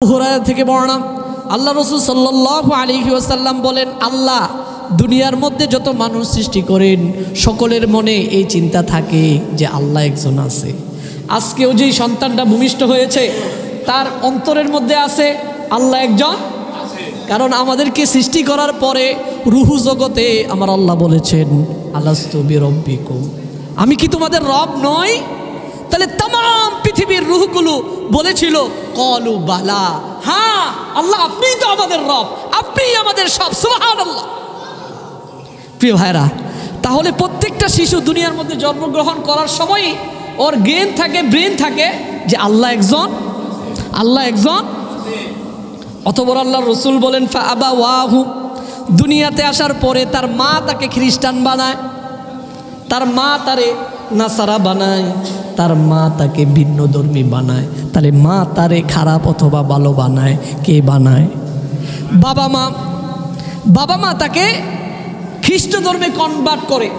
হুরায়রা থেকে বর্ণনা আল্লাহ রাসূল সাল্লাল্লাহু আলাইহি ওয়াসাল্লাম বলেন, আল্লাহ দুনিয়ার মধ্যে যত মানুষ সৃষ্টি করেন সকলের মনে এই চিন্তা থাকে যে আল্লাহ একজন আছে। আজকেও যেই সন্তানটা ভূমিষ্ঠ হয়েছে তার অন্তরের মধ্যে আছে আল্লাহ একজন আছে, কারণ আমাদেরকে সৃষ্টি করার পরে রূহ জগতে আমার আল্লাহ বলেছেন আলাস্তু বিরব্বিকুম, আমি কি তোমাদের রব নই? তাহলে तमाम পৃথিবীর রূহগুলো বলেছিল কলু বালা, হ্যাঁ আল্লাহ আপনিই তো আমাদের রব, আপনিই আমাদের সব, সুবহানাল্লাহ। প্রিয় ভাইরা, তাহলে প্রত্যেকটা শিশু দুনিয়ার মধ্যে জন্মগ্রহণ করার সময় ওর জ্ঞান থাকে, ব্রেন থাকে যে আল্লাহ একজন, আল্লাহ একজন। অতঃপর আল্লাহর রাসূল বলেন ফাআবাওয়াহু, দুনিয়াতে আসার পরে তার মা তাকে খ্রিস্টান বানায়, তার মা তারে নাসারা বানায়, তার মা তাকে ভিন্ন ধর্মী বানায়। তাহলে মা তারে খারাপ অথবা ভালো বানায় কে বানায়? বাবা মা। বাবা মা তাকে খ্রিস্ট ধর্মে কনভার্ট করে,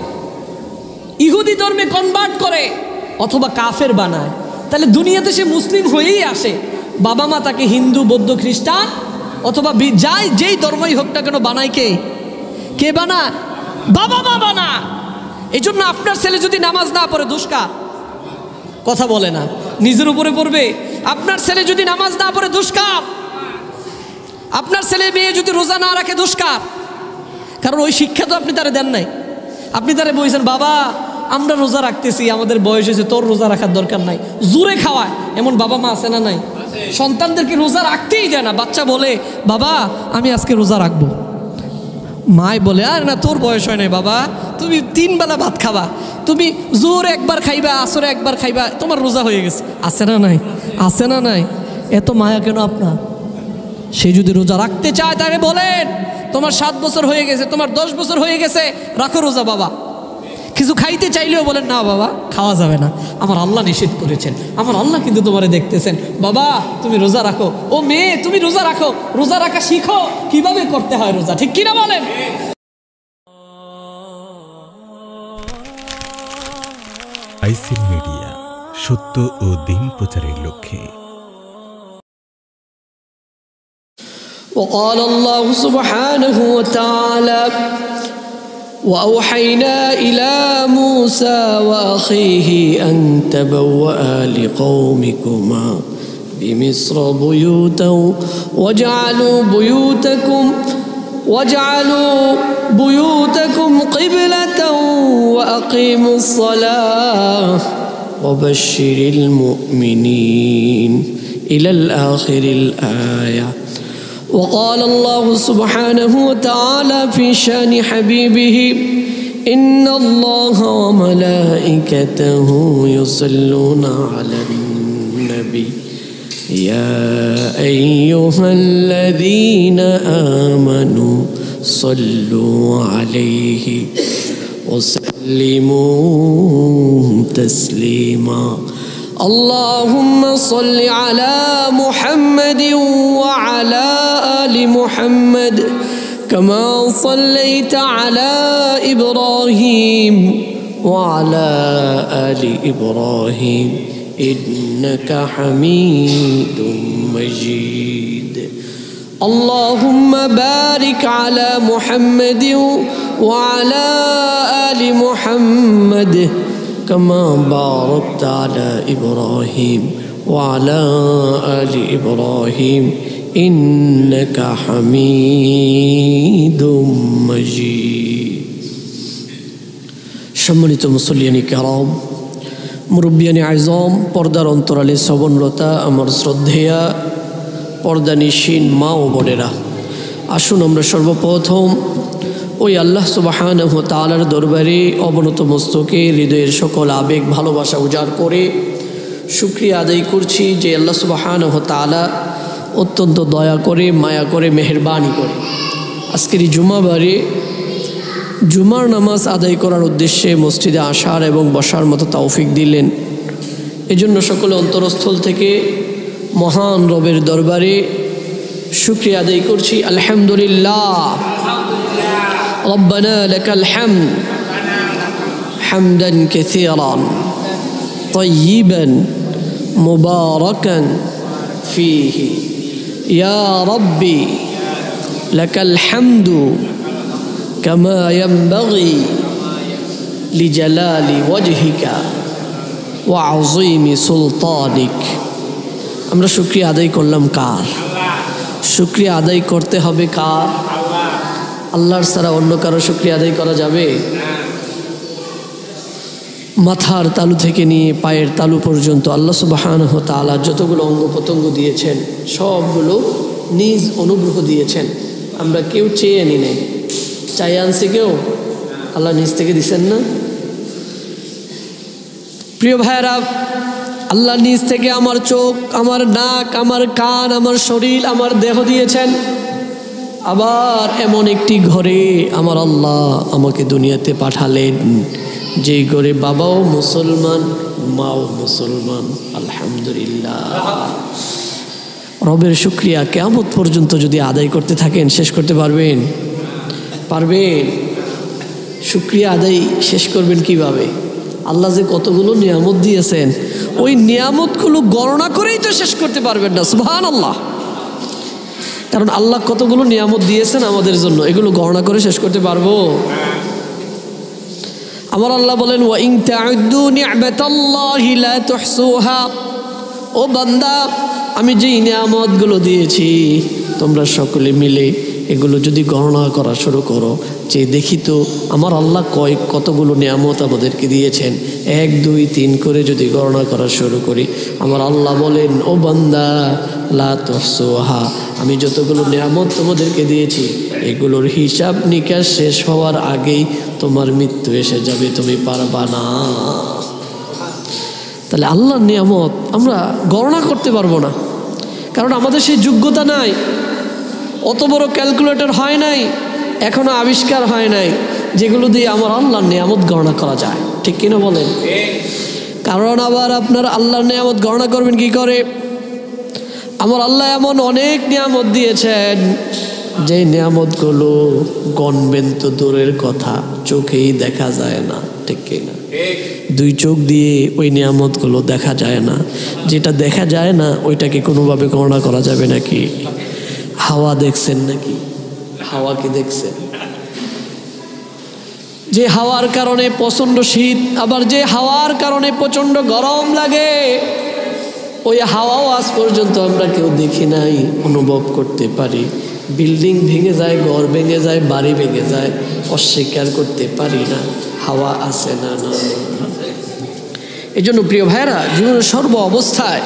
ইহুদি ধর্মে কনভার্ট করে অথবা কাফের বানায়। তাহলে দুনিয়াতে সে মুসলিম হয়েই আসে, বাবা মা তাকে হিন্দু বৌদ্ধ খ্রিস্টান অথবা যাই যেই ধর্মই হোক না কেন বানায় কে? কে বানায়? বাবা মা বানায়। এই জন্য আপনার ছেলে যদি নামাজ না পড়ে দোষ কার? কথা বলে না, নিজের উপরে পড়বে। আপনার ছেলে যদি নামাজ না পড়ে দোষ কার? আপনার ছেলে মেয়ে যদি রোজা না রাখে দোষ কার? কারণ ওই শিক্ষা তো আপনি তারা দেন নাই। আপনি তারা বলছেন বাবা আমরা রোজা রাখতেছি, আমাদের বয়স হয়েছে, তোর রোজা রাখার দরকার নাই, জোরে খাওয়ায়। এমন বাবা মা আছে না নাই? সন্তানদেরকে রোজা রাখতেই দেয় না। বাচ্চা বলে বাবা আমি আজকে রোজা রাখবো, মায় বলে আর না তোর বয়স হয় নাই বাবা, তুমি 3 বেলা ভাত খাবা, তুমি জোরে একবার খাইবা, আসরে একবার খাইবা, তোমার রোজা হয়ে গেছে। আছে না নাই? আছে না নাই? এত মায়া কেন আপনার? সে যদি রোজা রাখতে চায় তাহলে বলেন তোমার 7 বছর হয়ে গেছে, তোমার 10 বছর হয়ে গেছে, রাখো রোজা বাবা। কিছু খাইতে চাইলেও বলেন না বাবা খাওয়া যাবে না, আমার আল্লাহ নিষেধ করেছেন, আমার আল্লাহ কিন্তু তোমারে দেখতেছেন, বাবা তুমি রোজা রাখো। ও মেয়ে তুমি রোজা রাখো, রোজা রাখা শিখো, কিভাবে করতে হয় রোজা, ঠিক কিনা বলেন? আইসিল মিডিয়া, সত্য ও দিন প্রচারের লক্ষ্যে। وقال الله سبحانه وتعالى وأوحينا إلى موسى وأخيه أن تبوأ لقومكما بمصر بيوتا واجعلوا بيوتكم قبلة وأقيموا الصلاة وبشر المؤمنين إلى الآخر الآية. وقال الله سبحانه وتعالى في شان حبيبه إن الله وملائكته يصلون على النبي يا أيها الذين آمنوا صلوا عليه وسلموا تسليما. اللهم صل على محمد وعلى آل محمد كما صليت على إبراهيم وعلى آل إبراهيم إنك حميد مجيد. اللهم بارك على محمد وعلى آل محمد كما باركت على إبراهيم وعلى آل إبراهيم إنك حميد مجيد. সম্মানিত মুসল্লিয়ানি কেরাম, মুরব্বিয়ানি আযম, পর্দার অন্তরালে শ্রবণরতা আমার শ্রদ্ধেয়া পর্দানিশীন মা ও বোনেরা, আসুন আমরা সর্বপ্রথম ওই আল্লাহ সুবহানাহু ওয়া তাআলার দরবারে অবনত মস্তকে হৃদয়ের সকল আবেগ ভালোবাসা উজাড় করে শুকরিয়া আদায় করছি যে আল্লাহ সুবহানাহু ওয়া তাআলা অত্যন্ত দয়া করে, মায়া করে, মেহেরবানি করে আজকের এই জুমাবারে জুমার নামাজ আদায় করার উদ্দেশ্যে মসজিদে আসার এবং বসার মতো তৌফিক দিলেন। এজন্য সকলে অন্তরস্থল থেকে মহান রবের দরবারে শুকরিয়া আদায় করছি। আলহামদুলিল্লাহ, রব্বানা লাকাল হামদ হামদান কাসীরান طيبا مباركا فيه ইয়া রব্বি লাকাল হামদু কামা ইয়ানবাগি লিজালালি ওয়াজহিকা ওয়া আযীমি সুলতানিক। আমরা শুকরিয়া আদায় করলাম কার? শুকরিয়া আদায় করতে হবে কার? আল্লাহর ছাড়া অন্য কারো শুকরিয়া আদায় করা যাবে? মাথার তালু থেকে নিয়ে পায়ের তালু পর্যন্ত আল্লাহ সুবহানাহু ওয়া তাআলা যতগুলো অঙ্গ প্রত্যঙ্গ দিয়েছেন সবগুলো নিজ অনুগ্রহ দিয়েছেন। আমরা কেউ চেয়ে আনি নাই, চাই আনছি কেউ? আল্লাহ নিজ থেকে দিচ্ছেন না? প্রিয় ভাইয়েরা, আল্লাহ নিজ থেকে আমার চোখ, আমার নাক, আমার কান, আমার শরীর, আমার দেহ দিয়েছেন। আবার এমন একটি ঘরে আমার আল্লাহ আমাকে দুনিয়াতে পাঠালেন, যেই ঘরে বাবাও মুসলমান, মাও মুসলমান। আলহামদুলিল্লাহ। রবের শুকরিয়া কিয়ামত পর্যন্ত যদি আদায় করতে থাকেন শেষ করতে পারবেন? পারবেন? শুকরিয়া আদায় শেষ করবেন কিভাবে? আল্লাহ যে কতগুলো নিয়ামত দিয়েছেন ওই নিয়ামতগুলো গণনা করেই তো শেষ করতে পারবেন না। সুবহানাল্লাহ। কারণ আল্লাহ কতগুলো নিয়ামত দিয়েছেন আমাদের জন্য, এগুলো গণনা করে শেষ করতে পারবো? আমার আল্লাহ বলেন ওয়া ইন তাউদ্দু নি'মাতাল্লাহি লা তুহসুহা। ও বান্দা, আমি যেই নিয়ামতগুলো দিয়েছি তোমরা সকলে মিলে এগুলো যদি গণনা করা শুরু করো, যে দেখি তো আমার আল্লাহ কতগুলো নিয়ামত আমাদেরকে দিয়েছেন, 1 2 3 করে যদি গণনা করা শুরু করি, আমার আল্লাহ বলেন ও বান্দা লা তুহসুহা, আমি যতগুলো নিয়ামত তোমাদেরকে দিয়েছি এগুলোর হিসাব নিকাশ শেষ হওয়ার আগেই তোমার মৃত্যু এসে যাবে, তুমি পারবা না। তাহলে আল্লাহর নিয়ামত আমরা গণনা করতে পারবো না, কারণ আমাদের সেই যোগ্যতা নাই। অত বড় ক্যালকুলেটর হয় নাই, এখনো আবিষ্কার হয় নাই যেগুলো দিয়ে আমার আল্লাহর নিয়ামত গণনা করা যায়। ঠিক কিনা বলেন? কারণ আবার আপনার আল্লাহর নিয়ামত গণনা করবেন কি করে? আমার আল্লাহ এমন অনেক নিয়ামত দিয়েছেন যে নিয়ামতগুলো গণবেন তো দূরের কথা, চোখেই দেখা যায় না। ঠিক কিনা? 2 চোখ দিয়ে ওই নিয়ামতগুলো দেখা যায় না। যেটা দেখা যায় না ওইটাকে কোনোভাবে গণনা করা যাবে নাকি? হাওয়া দেখছেন নাকি? হাওয়া কি দেখছেন? যে হাওয়ার কারণে প্রচণ্ড শীত, আবার যে হাওয়ার কারণে প্রচণ্ড গরম লাগে, ওই হাওয়াও আজ পর্যন্ত আমরা কেউ দেখি নাই, অনুভব করতে পারি। বিল্ডিং ভেঙে যায়, ঘর ভেঙে যায়, বাড়ি ভেঙে যায়, অস্বীকার করতে পারি না। হাওয়া আছে না? না। এই জন্য প্রিয় ভাইরা, জীবনের সর্ব অবস্থায়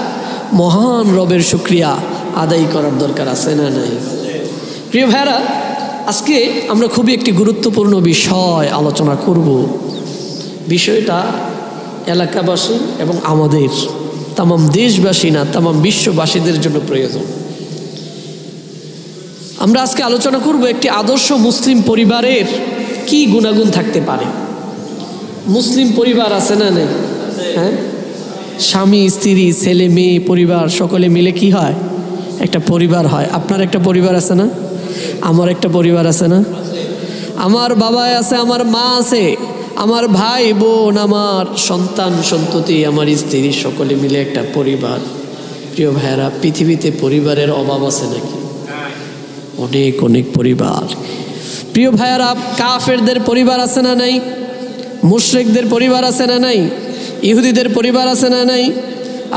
মহান রবের শুকরিয়া আদায় করার দরকার আছে না নাই? প্রিয় ভাইরা, আজকে আমরা খুবই একটি গুরুত্বপূর্ণ বিষয় আলোচনা করব। বিষয়টা এলাকাবাসী এবং আমাদের তামাম দেশবাসী না, তামাম বিশ্ববাসীদের জন্য প্রয়োজন। আমরা আজকে আলোচনা করব একটি আদর্শ মুসলিম পরিবারের কি গুণাগুণ থাকতে পারে। মুসলিম পরিবার আছে না নেই? হ্যাঁ, স্বামী স্ত্রী ছেলে মেয়ে পরিবার সকলে মিলে কি হয়? একটা পরিবার হয়। আপনার একটা পরিবার আছে না? আমার একটা পরিবার আছে না? আমার বাবা আছে, আমার মা আছে, আমার ভাই বোন, আমার সন্তান সন্ততি, আমার স্ত্রী, সকলে মিলে একটা পরিবার। প্রিয় ভাইয়েরা, পৃথিবীতে পরিবারের অভাব আছে নাকি? অনেক অনেক পরিবার। প্রিয় ভাইয়েরা, কাফেরদের পরিবার আছে না নাই? মুশরিকদের পরিবার আছে না নাই? ইহুদিদের পরিবার আছে না নাই?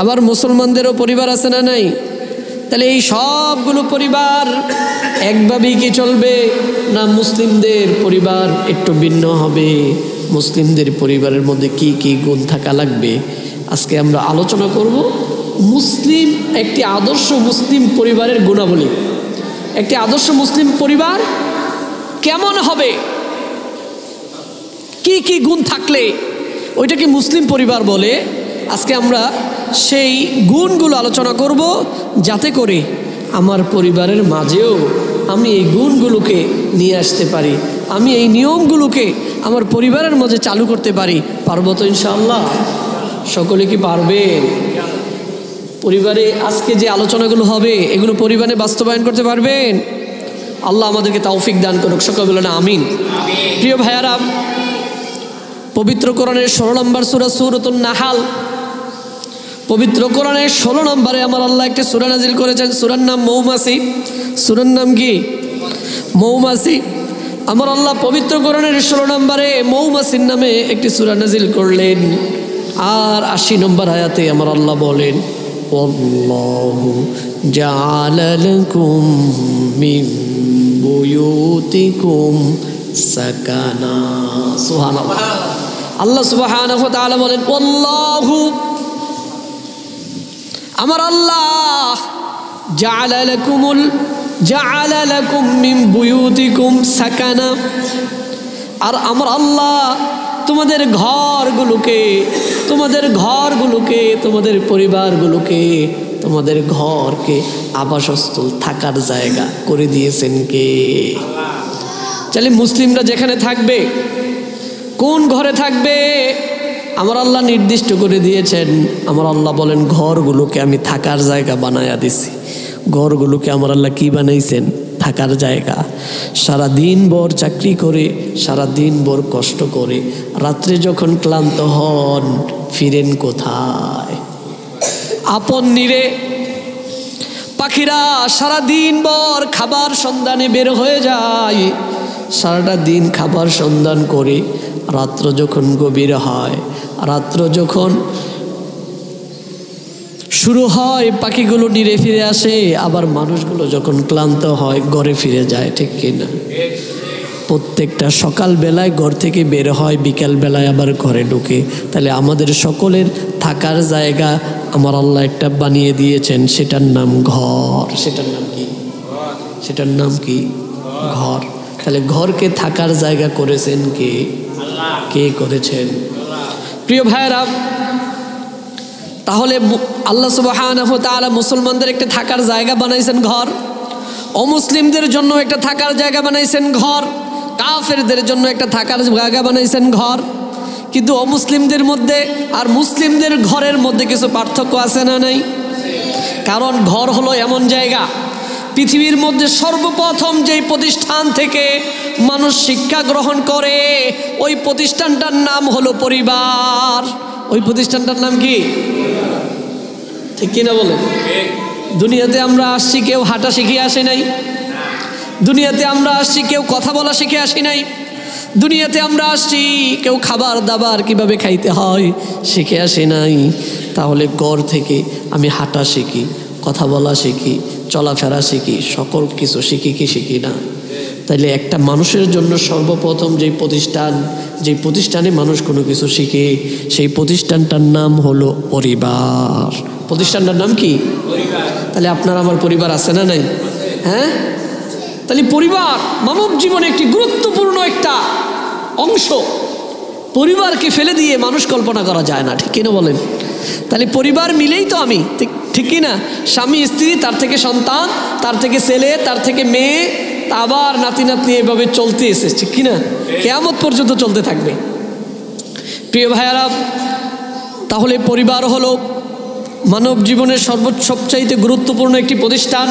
আবার মুসলমানদেরও পরিবার আছে না নাই? তাহলে এই সবগুলো পরিবার একভাবেই কি চলবে? না, মুসলিমদের পরিবার একটু ভিন্ন হবে। মুসলিমদের পরিবারের মধ্যে কি কি গুণ থাকা লাগবে আজকে আমরা আলোচনা করব। মুসলিম একটি আদর্শ মুসলিম পরিবারের গুণাবলী, একটি আদর্শ মুসলিম পরিবার কেমন হবে, কি কি গুণ থাকলে ওইটাকে মুসলিম পরিবার বলে। আজকে আমরা সেই গুণগুলো আলোচনা করব, যাতে করে আমার পরিবারের মাঝেও আমি এই গুণগুলোকে নিয়ে আসতে পারি, আমি এই নিয়মগুলোকে আমার পরিবারের মাঝে চালু করতে পারি। পারবো তো ইনশাআল্লাহ? সকলে কি পারবেন? পরিবারে আজকে যে আলোচনাগুলো হবে এগুলো পরিবারে বাস্তবায়ন করতে পারবেন? আল্লাহ আমাদেরকে তৌফিক দান করুক। সকলে বলেন আমিন। প্রিয় ভাইয়ারা, পবিত্র কোরআনের 16 নম্বর সূরা সূরাতুন নাহাল পবিত্র কোরআনের 16 নম্বরে আমার আল্লাহ একটি সূরা নাজিল করেছেন। সূরার নাম মৌমাছি। সূরার নাম কি? মৌমাছি। আমার আল্লাহ পবিত্র কোরআনের 16 নম্বরে মৌমাছির নামে একটি সূরা নাজিল করলেন। আর 80 নম্বর আয়াতে আমার আল্লাহ বলেন, আল্লাহু জাআলা লাকুম মিন বুয়ুতিকুম সাকানা। সুবহানাল্লাহ। আল্লাহ সুবহানাহু ওয়া তাআলা বলেন, আল্লাহু, আমার আল্লাহ, জাআলা লাকুম মিন বুয়ুতিকুম সাকানা, আর আমার আল্লাহ তোমাদের ঘরগুলোকে, তোমাদের পরিবারগুলোকে, তোমাদের ঘরকে আবাসস্থল, থাকার জায়গা করে দিয়েছেন কে? তাহলে মুসলিমরা যেখানে থাকবে, কোন ঘরে থাকবে? আমার আল্লাহ নির্দিষ্ট করে দিয়েছেন। আমার আল্লাহ বলেন, ঘরগুলোকে আমি থাকার জায়গা বানায়া দিছি। ঘরগুলোকে আমার আল্লাহ কি বানাইছেন? থাকার জায়গা। সারা দিন ভর চাকরি করে, সারা দিন ভর কষ্ট করে, রাত্রে যখন ক্লান্ত হন, ফিরেন কোথায়? আপন নিরে। পাখিরা সারা দিন ভর খাবার সন্ধানে বের হয়ে যায়, সারাটা দিন খাবার সন্ধান করে রাত্র যখন গভীর হয়, রাত্র যখন শুরু হয়, পাখিগুলো নিরে ফিরে আসে। আবার মানুষগুলো যখন ক্লান্ত হয়, ঘরে ফিরে যায়। ঠিক কিনা? প্রত্যেকটা সকাল বেলায় ঘর থেকে বের হয়, বিকাল বেলায় আবার ঘরে ঢুকে। তাহলে আমাদের সকলের থাকার জায়গা আমার আল্লাহ একটা বানিয়ে দিয়েছেন, সেটার নাম ঘর। সেটার নাম কি? সেটার নাম কি? ঘর। তাহলে ঘরকে থাকার জায়গা করেছেন কে? কে করেছেন? প্রিয় ভাইরা, তাহলে আল্লাহ সুবহানাহু ওয়া তাআলা মুসলমানদের একটা থাকার জায়গা বানাইছেন ঘর, অমুসলিমদের জন্য একটা থাকার জায়গা বানাইছেন ঘর, কাফেরদের জন্য একটা থাকার জায়গা বানাইছেন ঘর। কিন্তু অমুসলিমদের মধ্যে আর মুসলিমদের ঘরের মধ্যে কিছু পার্থক্য আছে না নাই? কারণ ঘর হলো এমন জায়গা, পৃথিবীর মধ্যে সর্বপ্রথম যেই প্রতিষ্ঠান থেকে মানুষ শিক্ষা গ্রহণ করে, ওই প্রতিষ্ঠানটার নাম হলো পরিবার। ওই প্রতিষ্ঠানটার নাম কি? ঠিক কিনা বলেন? দুনিয়াতে আমরা আসছি, কেউ হাঁটা শিখে আসে নাই। দুনিয়াতে আমরা আসছি, কেউ কথা বলা শিখে আসি নাই। দুনিয়াতে আমরা আসছি, কেউ খাবার দাবার কিভাবে খাইতে হয় শিখে আসে নাই। তাহলে ঘর থেকে আমি হাঁটা শিখি, কথা বলা শিখি, চলাফেরা শিখি, সকল কিছু শিখি কি শিখি না? তাইলে একটা মানুষের জন্য সর্বপ্রথম যেই প্রতিষ্ঠানে মানুষ কোনো কিছু শিখে, সেই প্রতিষ্ঠানটার নাম হলো পরিবার। প্রতিষ্ঠানটার নাম কি? পরিবার। তাহলে আপনার আমার পরিবার আছে না নাই? হ্যাঁ। তাহলে পরিবার মানব জীবনে একটি গুরুত্বপূর্ণ একটা অংশ। পরিবারকে ফেলে দিয়ে মানুষ কল্পনা করা যায় না। ঠিক কিনা বলেন? তাহলে পরিবার মিলেই তো আমি, ঠিক কিনা? স্বামী স্ত্রী, তার থেকে সন্তান, তার থেকে ছেলে, তার থেকে মেয়ে, আবার নাতি নাতনি, এভাবে চলতে এসেছে। ঠিক কিনা? কিয়ামত পর্যন্ত চলতে থাকবে। প্রিয় ভাইয়ারা, তাহলে পরিবার হলো মানব জীবনের সবচাইতে গুরুত্বপূর্ণ একটি প্রতিষ্ঠান।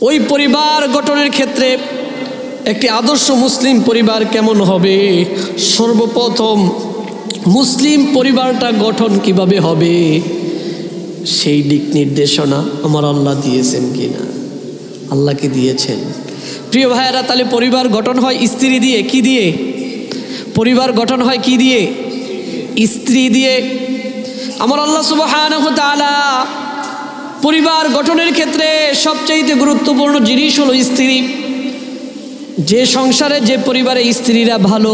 ওই পরিবার গঠনের ক্ষেত্রে একটি আদর্শ মুসলিম পরিবার কেমন হবে? সর্বপ্রথম মুসলিম পরিবারটা গঠন কিভাবে হবে, সেই দিক নির্দেশনা আমার আল্লাহ দিয়েছেন কিনা? আল্লাহকে দিয়েছেন। প্রিয় ভাইয়েরা, তাহলে পরিবার গঠন হয় স্ত্রী দিয়ে। কি দিয়ে? পরিবার গঠন হয় কি দিয়ে? স্ত্রী দিয়ে। আমার আল্লাহ সুবহানাহু ওয়া তাআলা পরিবার গঠনের ক্ষেত্রে সবচেয়ে গুরুত্বপূর্ণ জিনিস হলো স্ত্রী। যে সংসারে, যে পরিবারে স্ত্রীরা ভালো,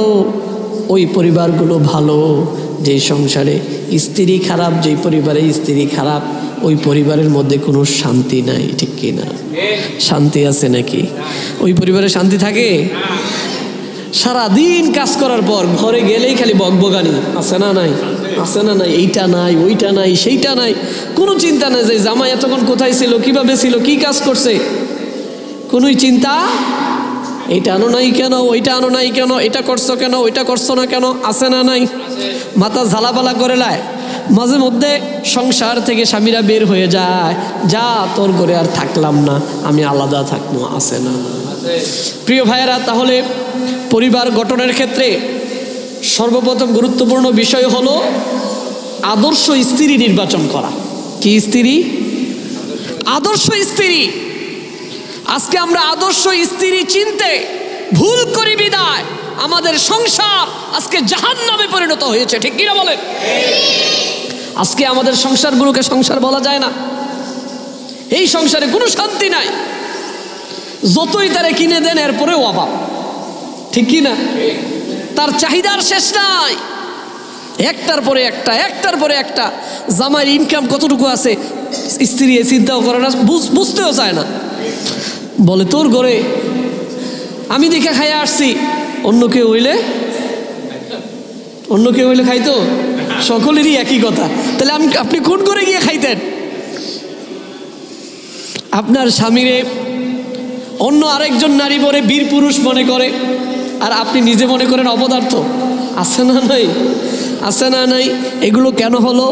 ওই পরিবারগুলো ভালো। যে সংসারে স্ত্রী খারাপ, যেই পরিবারে স্ত্রী খারাপ, ওই পরিবারের মধ্যে কোনো শান্তি নাই। ঠিক কিনা? শান্তি আছে নাকি? ওই পরিবারে শান্তি থাকে? সারাদিন কাজ করার পর ঘরে গেলেই খালি বকবকানি। আছে না নাই? আছে না নাই? এইটা নাই, ওইটা নাই, সেইটা নাই, কোনো চিন্তা নাই যে জামাই এতক্ষণ কোথায় ছিল, কিভাবে ছিল, কি কাজ করছে, কোনোই চিন্তা। এইটা আনো নাই কেন, ওইটা আনো নাই কেন, এটা করছো কেন, ওইটা করছো না কেন? আছে না নাই? মাথা ঝালাপালা করে লায়। মাঝে মধ্যে সংসার থেকে স্বামীরা বের হয়ে যায়, যা তোর ঘরে আর থাকলাম না, আমি আলাদা থাকবো। আছে না? প্রিয় ভাইয়েরা, তাহলে পরিবার গঠনের ক্ষেত্রে সর্বপ্রথম গুরুত্বপূর্ণ বিষয় হলো আদর্শ স্ত্রী নির্বাচন করা। কি স্ত্রী? আদর্শ স্ত্রী। আজকে আমরা আদর্শ স্ত্রী চিনতে ভুল করি বিদায় আমাদের সংসার আজকে জাহান্নামে পরিণত হয়েছে। ঠিক কিনা বলেন? আজকে আমাদের সংসারগুলোকে সংসার বলা যায় না। এই সংসারে কোনো শান্তি নাই, যতই তারে কিনে দেন এরপরেও অভাব। ঠিক কিনা? তার চাহিদার শেষ নাই, একটার পরে একটা, একটার পরে একটা। জামাইয়ের ইনকাম কতটুকু আছে স্ত্রী চিন্তাও করে না, বুঝতেও চায় না। বলে তোর ঘরে আমি দেখে খাইয়া আসছি, অন্য কেউ হইলে খাইতো? সকলেরই একই কথা। তাহলে আপনি কোন করে গিয়ে খাইতেন? আপনার স্বামীরে অন্য আরেকজন নারী বলে বীর পুরুষ মনে করে, আর আপনি নিজে মনে করেন অপদার্থ। আছে না নাই? আছে না নাই? এগুলো কেন হলো?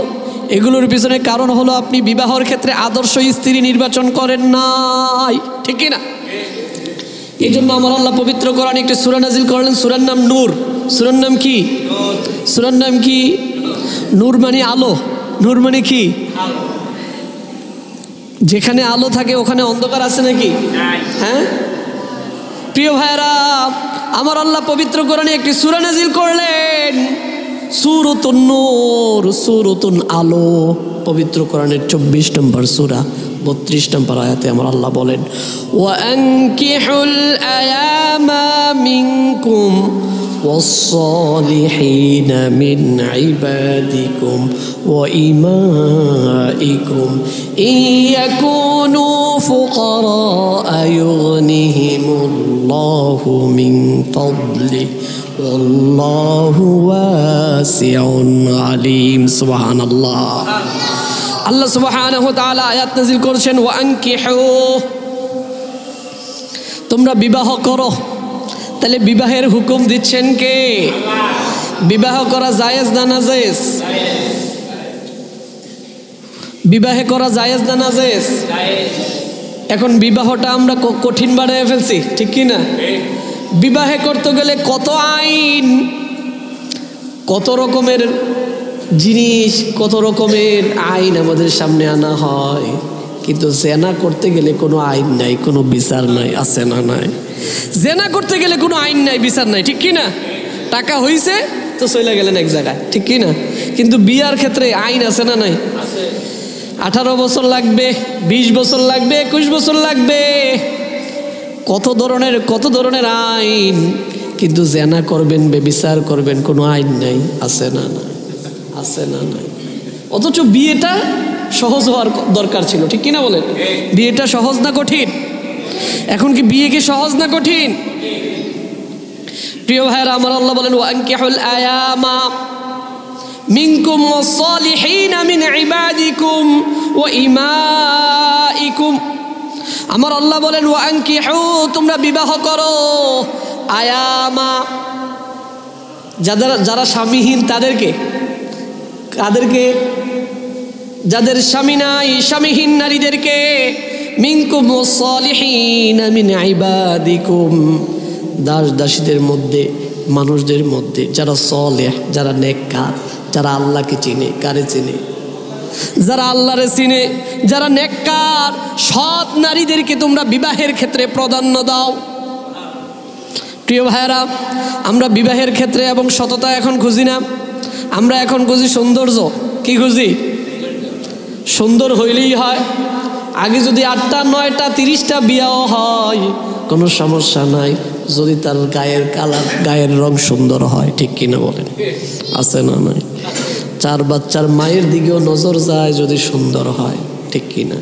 এগুলোর পিছনে কারণ হলো আপনি বিবাহের ক্ষেত্রে আদর্শ স্ত্রী নির্বাচন করেন নাই। ঠিক না? এই জন্য আমার আল্লাহ পবিত্র কোরআনে একটি সূরা নাজিল করলেন, সূরার নাম নূর। সূরার নাম কি? সূরার নাম কি? নূর মানে আলো। নূর মানে কি? যেখানে আলো থাকে ওখানে অন্ধকার আছে নাকি? হ্যাঁ প্রিয় ভাইরা, আমার আল্লাহ পবিত্র কোরআনে একটি সূরা নাজিল করলেন, সূরাতুন নূর, সূরাতুন আলো। পবিত্র কোরআনের 24 নম্বর সূরা 32 নম্বর আয়াতে আমার আল্লাহ বলেন, ওয়া আনকিহুল আয়ামা মিনকুম والصالحين من عبادكم وإمائكم إن يكونوا فقراء يغنهم الله من فضله والله واسع عليم। سبحان الله। আল্লাহ সুবহানাহু ওয়া তাআলা আয়াত নাযিল করেছেন, ওয়া আনকিহু, তোমরা বিবাহ করো। তাহলে বিবাহের হুকুম দিচ্ছেন কে? বিবাহ করা জায়েজ না নাজায়েজ? বিবাহে করা জায়েজ না নাজায়েজ? এখন বিবাহটা আমরা কঠিন বানায় ফেলছি। ঠিক কি না? বিবাহে করতে গেলে কত আইন, কত রকমের জিনিস, কত রকমের আইন আমাদের সামনে আনা হয়, কিন্তু জেনা করতে গেলে কোনো আইন নাই, কোনো বিচার নাই। আছে না নাই? জেনা করতে গেলে কোনো আইন নাই, বিচার নাই। ঠিক কি না? টাকা হইছে তো চলে গেলেন এক জায়গায়। ঠিক কি না? কিন্তু বিয়ার ক্ষেত্রে আইন আছে না নাই? 18 বছর লাগবে, 20 বছর লাগবে, 21 বছর লাগবে, কত ধরনের আইন। কিন্তু জেনা করবেন, বেবিচার করবেন, কোনো আইন নাই। আছে না নাই? আছে না নাই? অথচ বিয়েটা সহজ হওয়ার দরকার ছিল। ঠিক কিনা বলেন? বিয়েটা সহজ না কঠিন? এখন কি বিয়ে কি সহজ না কঠিন? প্রিয় ভাইরা, আমার আল্লাহ বলেন, ওয়া আনকিহুল আয়ামা মিনকুম ওয়াস-সালিহিনা মিন ইবাদিকুম ওয়া ইমাইকুম। আমার আল্লাহ বলেন, ওয়া আনকিহু, তোমরা বিবাহ করো। আয়ামা, যারা স্বামীহীন তাদেরকে। কাদেরকে? যাদের স্বামী নাই, স্বামীহীন নারীদেরকে। মিনকুম ওয়াস-সালিহিনা মিন ইবাদিকুম, দাস দাসীদের মধ্যে, মানুষদের মধ্যে যারা সালেহ, যারা নেককার, যারা আল্লাহকে চিনে। কারে চিনে? যারা আল্লাহরে চিনে, যারা নেককার সৎ নারীদেরকে তোমরা বিবাহের ক্ষেত্রে প্রাধান্য দাও। প্রিয় ভাইয়েরা, আমরা বিবাহের ক্ষেত্রে এবং সততা এখন খুঁজি না, আমরা এখন খুঁজি সৌন্দর্য। কি খুঁজি? সুন্দর হইলেই হয়। আগে যদি 8টা 9টা 30টা বিয়াও হয় কোনো সমস্যা নাই, যদি তার গায়ের কালার, গায়ের রং সুন্দর হয়। ঠিক কিনা বলেন? আছে না নাই? 4 বাচ্চার মায়ের দিকেও নজর যায় যদি সুন্দর হয়। ঠিক কিনা?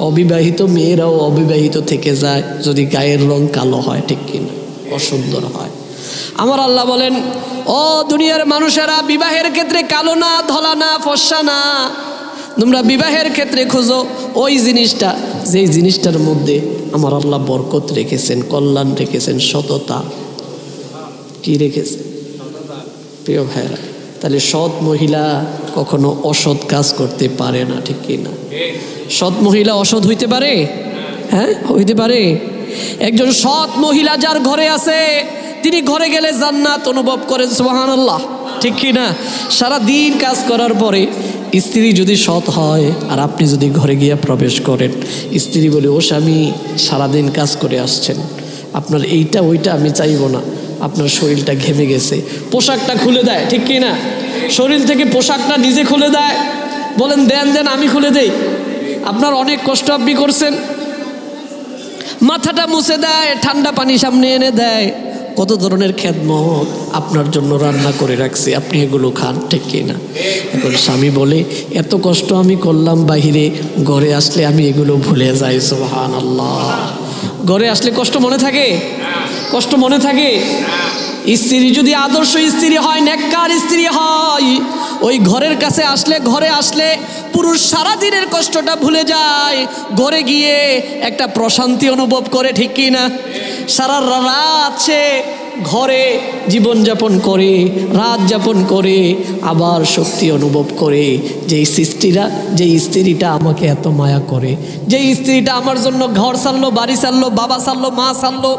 অবিবাহিত মেয়েরাও অবিবাহিত থেকে যায় যদি গায়ের রং কালো হয়। ঠিক কিনা? অসুন্দর হয়। আমার আল্লাহ বলেন, ও দুনিয়ার মানুষেরা, বিবাহের ক্ষেত্রে কালো না, ধলা না, ফর্সা না, তোমরা বিবাহের ক্ষেত্রে খোঁজো ওই জিনিসটা, যেই জিনিসটার মধ্যে আমার আল্লাহ বরকত রেখেছেন, কল্যাণ রেখেছেন, সততা। কি রেখেছেন? প্রিয় ভাইরা, তাহলে সৎ মহিলা কখনো অসৎ কাজ করতে পারে না। ঠিক কিনা? সৎ মহিলা অসৎ হইতে পারে? হ্যাঁ, হইতে পারে। একজন সৎ মহিলা যার ঘরে আছে, তিনি ঘরে গেলে জান্নাত অনুভব করেন। সুবহানাল্লাহ। ঠিক কি না? সারা দিন কাজ করার পরে স্ত্রী যদি সৎ হয় আর আপনি যদি ঘরে গিয়ে প্রবেশ করেন, স্ত্রী বলে, ও স্বামী সারাদিন কাজ করে আসছেন, আপনার এইটা ওইটা আমি চাইবো না, আপনার শরীরটা ঘেমে গেছে, পোশাকটা খুলে দেয়, ঠিক কি না? শরীর থেকে পোশাকটা নিজে খুলে দেয়, বলেন দেন দেন আমি খুলে দেই। আপনার অনেক কষ্ট আপনি করছেন, মাথাটা মুছে দেয়, ঠান্ডা পানি সামনে এনে দেয়, কত ধরনের খেদমত আপনার জন্য রান্না করে রাখছে, আপনি এগুলো খান, ঠিক কি না? এখন স্বামী বলে, এত কষ্ট আমি করলাম বাহিরে, ঘরে আসলে আমি এগুলো ভুলে যাই। সুবহানাল্লাহ। ঘরে আসলে কষ্ট মনে থাকে? কষ্ট মনে থাকে? স্ত্রী যদি আদর্শ স্ত্রী হয়, নেককার স্ত্রী হয়, ওই ঘরের কাছে আসলে, ঘরে আসলে পুরুষ সারাদিনের কষ্টটা ভুলে যায়, ঘরে গিয়ে একটা প্রশান্তি অনুভব করে, ঠিক কি না? সারা রাত সে ঘরে জীবনযাপন করে, রাত যাপন করে, আবার শক্তি অনুভব করে যে স্ত্রীটা আমাকে এত মায়া করে, যে স্ত্রীটা আমার জন্য ঘর ছাড়লো, বাড়ি ছাড়লো, বাবা ছাড়লো, মা ছাড়লো,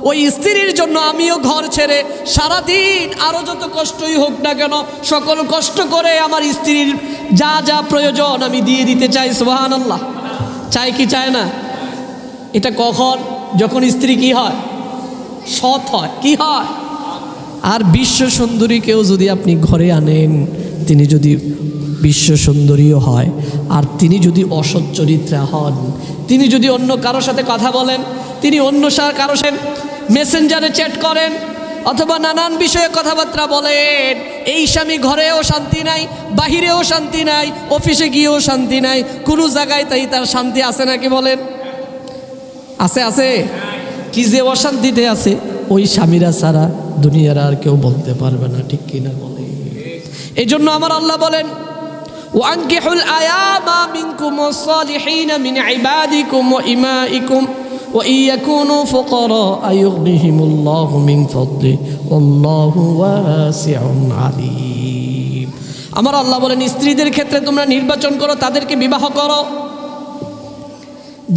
ওই স্ত্রীর জন্য আমিও ঘর ছেড়ে সারাদিন আরও যত কষ্টই হোক না কেন সকল কষ্ট করে আমার স্ত্রীর যা যা প্রয়োজন আমি দিয়ে দিতে চাই। সুবহানাল্লাহ। চাই কি চায় না? এটা কখন? যখন স্ত্রী কি হয়? সৎ হয়। কি হয়? আর বিশ্ব সুন্দরীকেও যদি আপনি ঘরে আনেন, তিনি যদি বিশ্ব সুন্দরীও হয় আর তিনি যদি অসৎ চরিত্রা হন, তিনি যদি অন্য কারোর সাথে কথা বলেন, তিনি অন্য কারোর সাথে মেসেঞ্জারে চ্যাট করেন অথবা নানান বিষয়ে কথাবার্তা বলেন, এই স্বামী ঘরেও শান্তি নাই, বাহিরেও শান্তি নাই, অফিসে গিয়েও শান্তি নাই, কোনো জায়গায় তাই তার শান্তি আছে নাকি বলেন? আছে? আছে? কি যে অশান্তিতে আছে, ওই স্বামীরা ছাড়া দুনিয়ার আর কেউ বলতে পারবে না, ঠিক কিনা বলে? এই জন্য আমার আল্লাহ বলেন, ওয়ানকিহুল আয়ামা মিনকুম ওয়াস-সালিহিনা মিন ইবাদিকুম ওয়া ইমাইকুম ওয়া ইয়াকুনু ফুকারা আয়ুগনিহিমুল্লাহু মিন ফাদলিহি ওয়াল্লাহু ওয়াসিউন আলীম। আমার আল্লাহ বলেন, স্ত্রীদের ক্ষেত্রে তোমরা নির্বাচন করো, তাদেরকে বিবাহ করো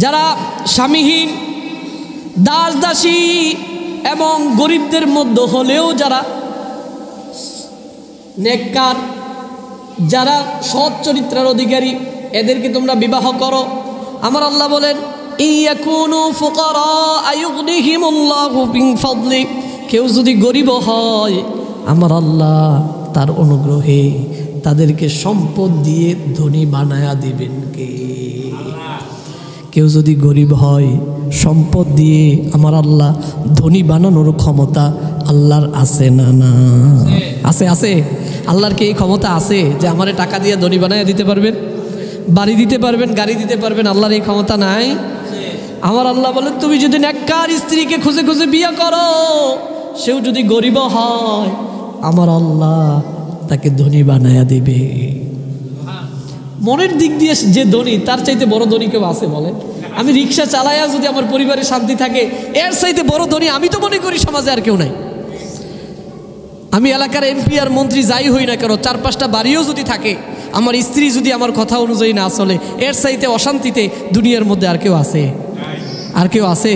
যারা স্বামীহীন, দাস দাসী এবং গরিবদের মধ্যে হলেও যারা নেককার, যারা সৎ চরিত্রের অধিকারী, এদেরকে তোমরা বিবাহ করো। আমার আল্লাহ বলেন, ইয়াকুনু ফুকারা আয়ুগনিহিমুল্লাহু মিন ফাদলি, কেউ যদি গরিব হয় আমার আল্লাহ তার অনুগ্রহে তাদেরকে সম্পদ দিয়ে ধনী বানায়া দিবেন কে? কেউ যদি গরিব হয়, সম্পদ দিয়ে আমার আল্লাহ ধনী বানানোর ক্ষমতা আল্লাহর আছে না? না আছে? আছে? আল্লাহর কি এই ক্ষমতা আছে যে আমারে টাকা দিয়ে ধনী বানায় দিতে পারবেন, বাড়ি দিতে পারবেন, গাড়ি দিতে পারবেন? আল্লাহর এই ক্ষমতা নাই? আমার আল্লাহ বলেন, তুমি যদি নেককার স্ত্রীকে খুঁজে খুঁজে বিয়ে করো, সেও যদি গরিব হয় আমার আল্লাহ তাকে ধনী বানায়া দিবে। মনের দিক দিয়ে যে ধনী, তার চাইতে বড় ধনী কেউ আছে বলেন? আমি রিক্সা চালাইয়া যদি আমার পরিবারে শান্তি থাকে, এর চাইতে বড় ধনী আমি তো মনে করি সমাজে আর কেউ নাই। আমি এলাকার এমপি আর মন্ত্রী যাই হই না কেন, 4-5টা বাড়িও যদি থাকে, আমার স্ত্রী যদি আমার কথা অনুযায়ী না চলে, এর চাইতে অশান্তিতে দুনিয়ার মধ্যে আর কেউ আছে? আর কেউ আছে?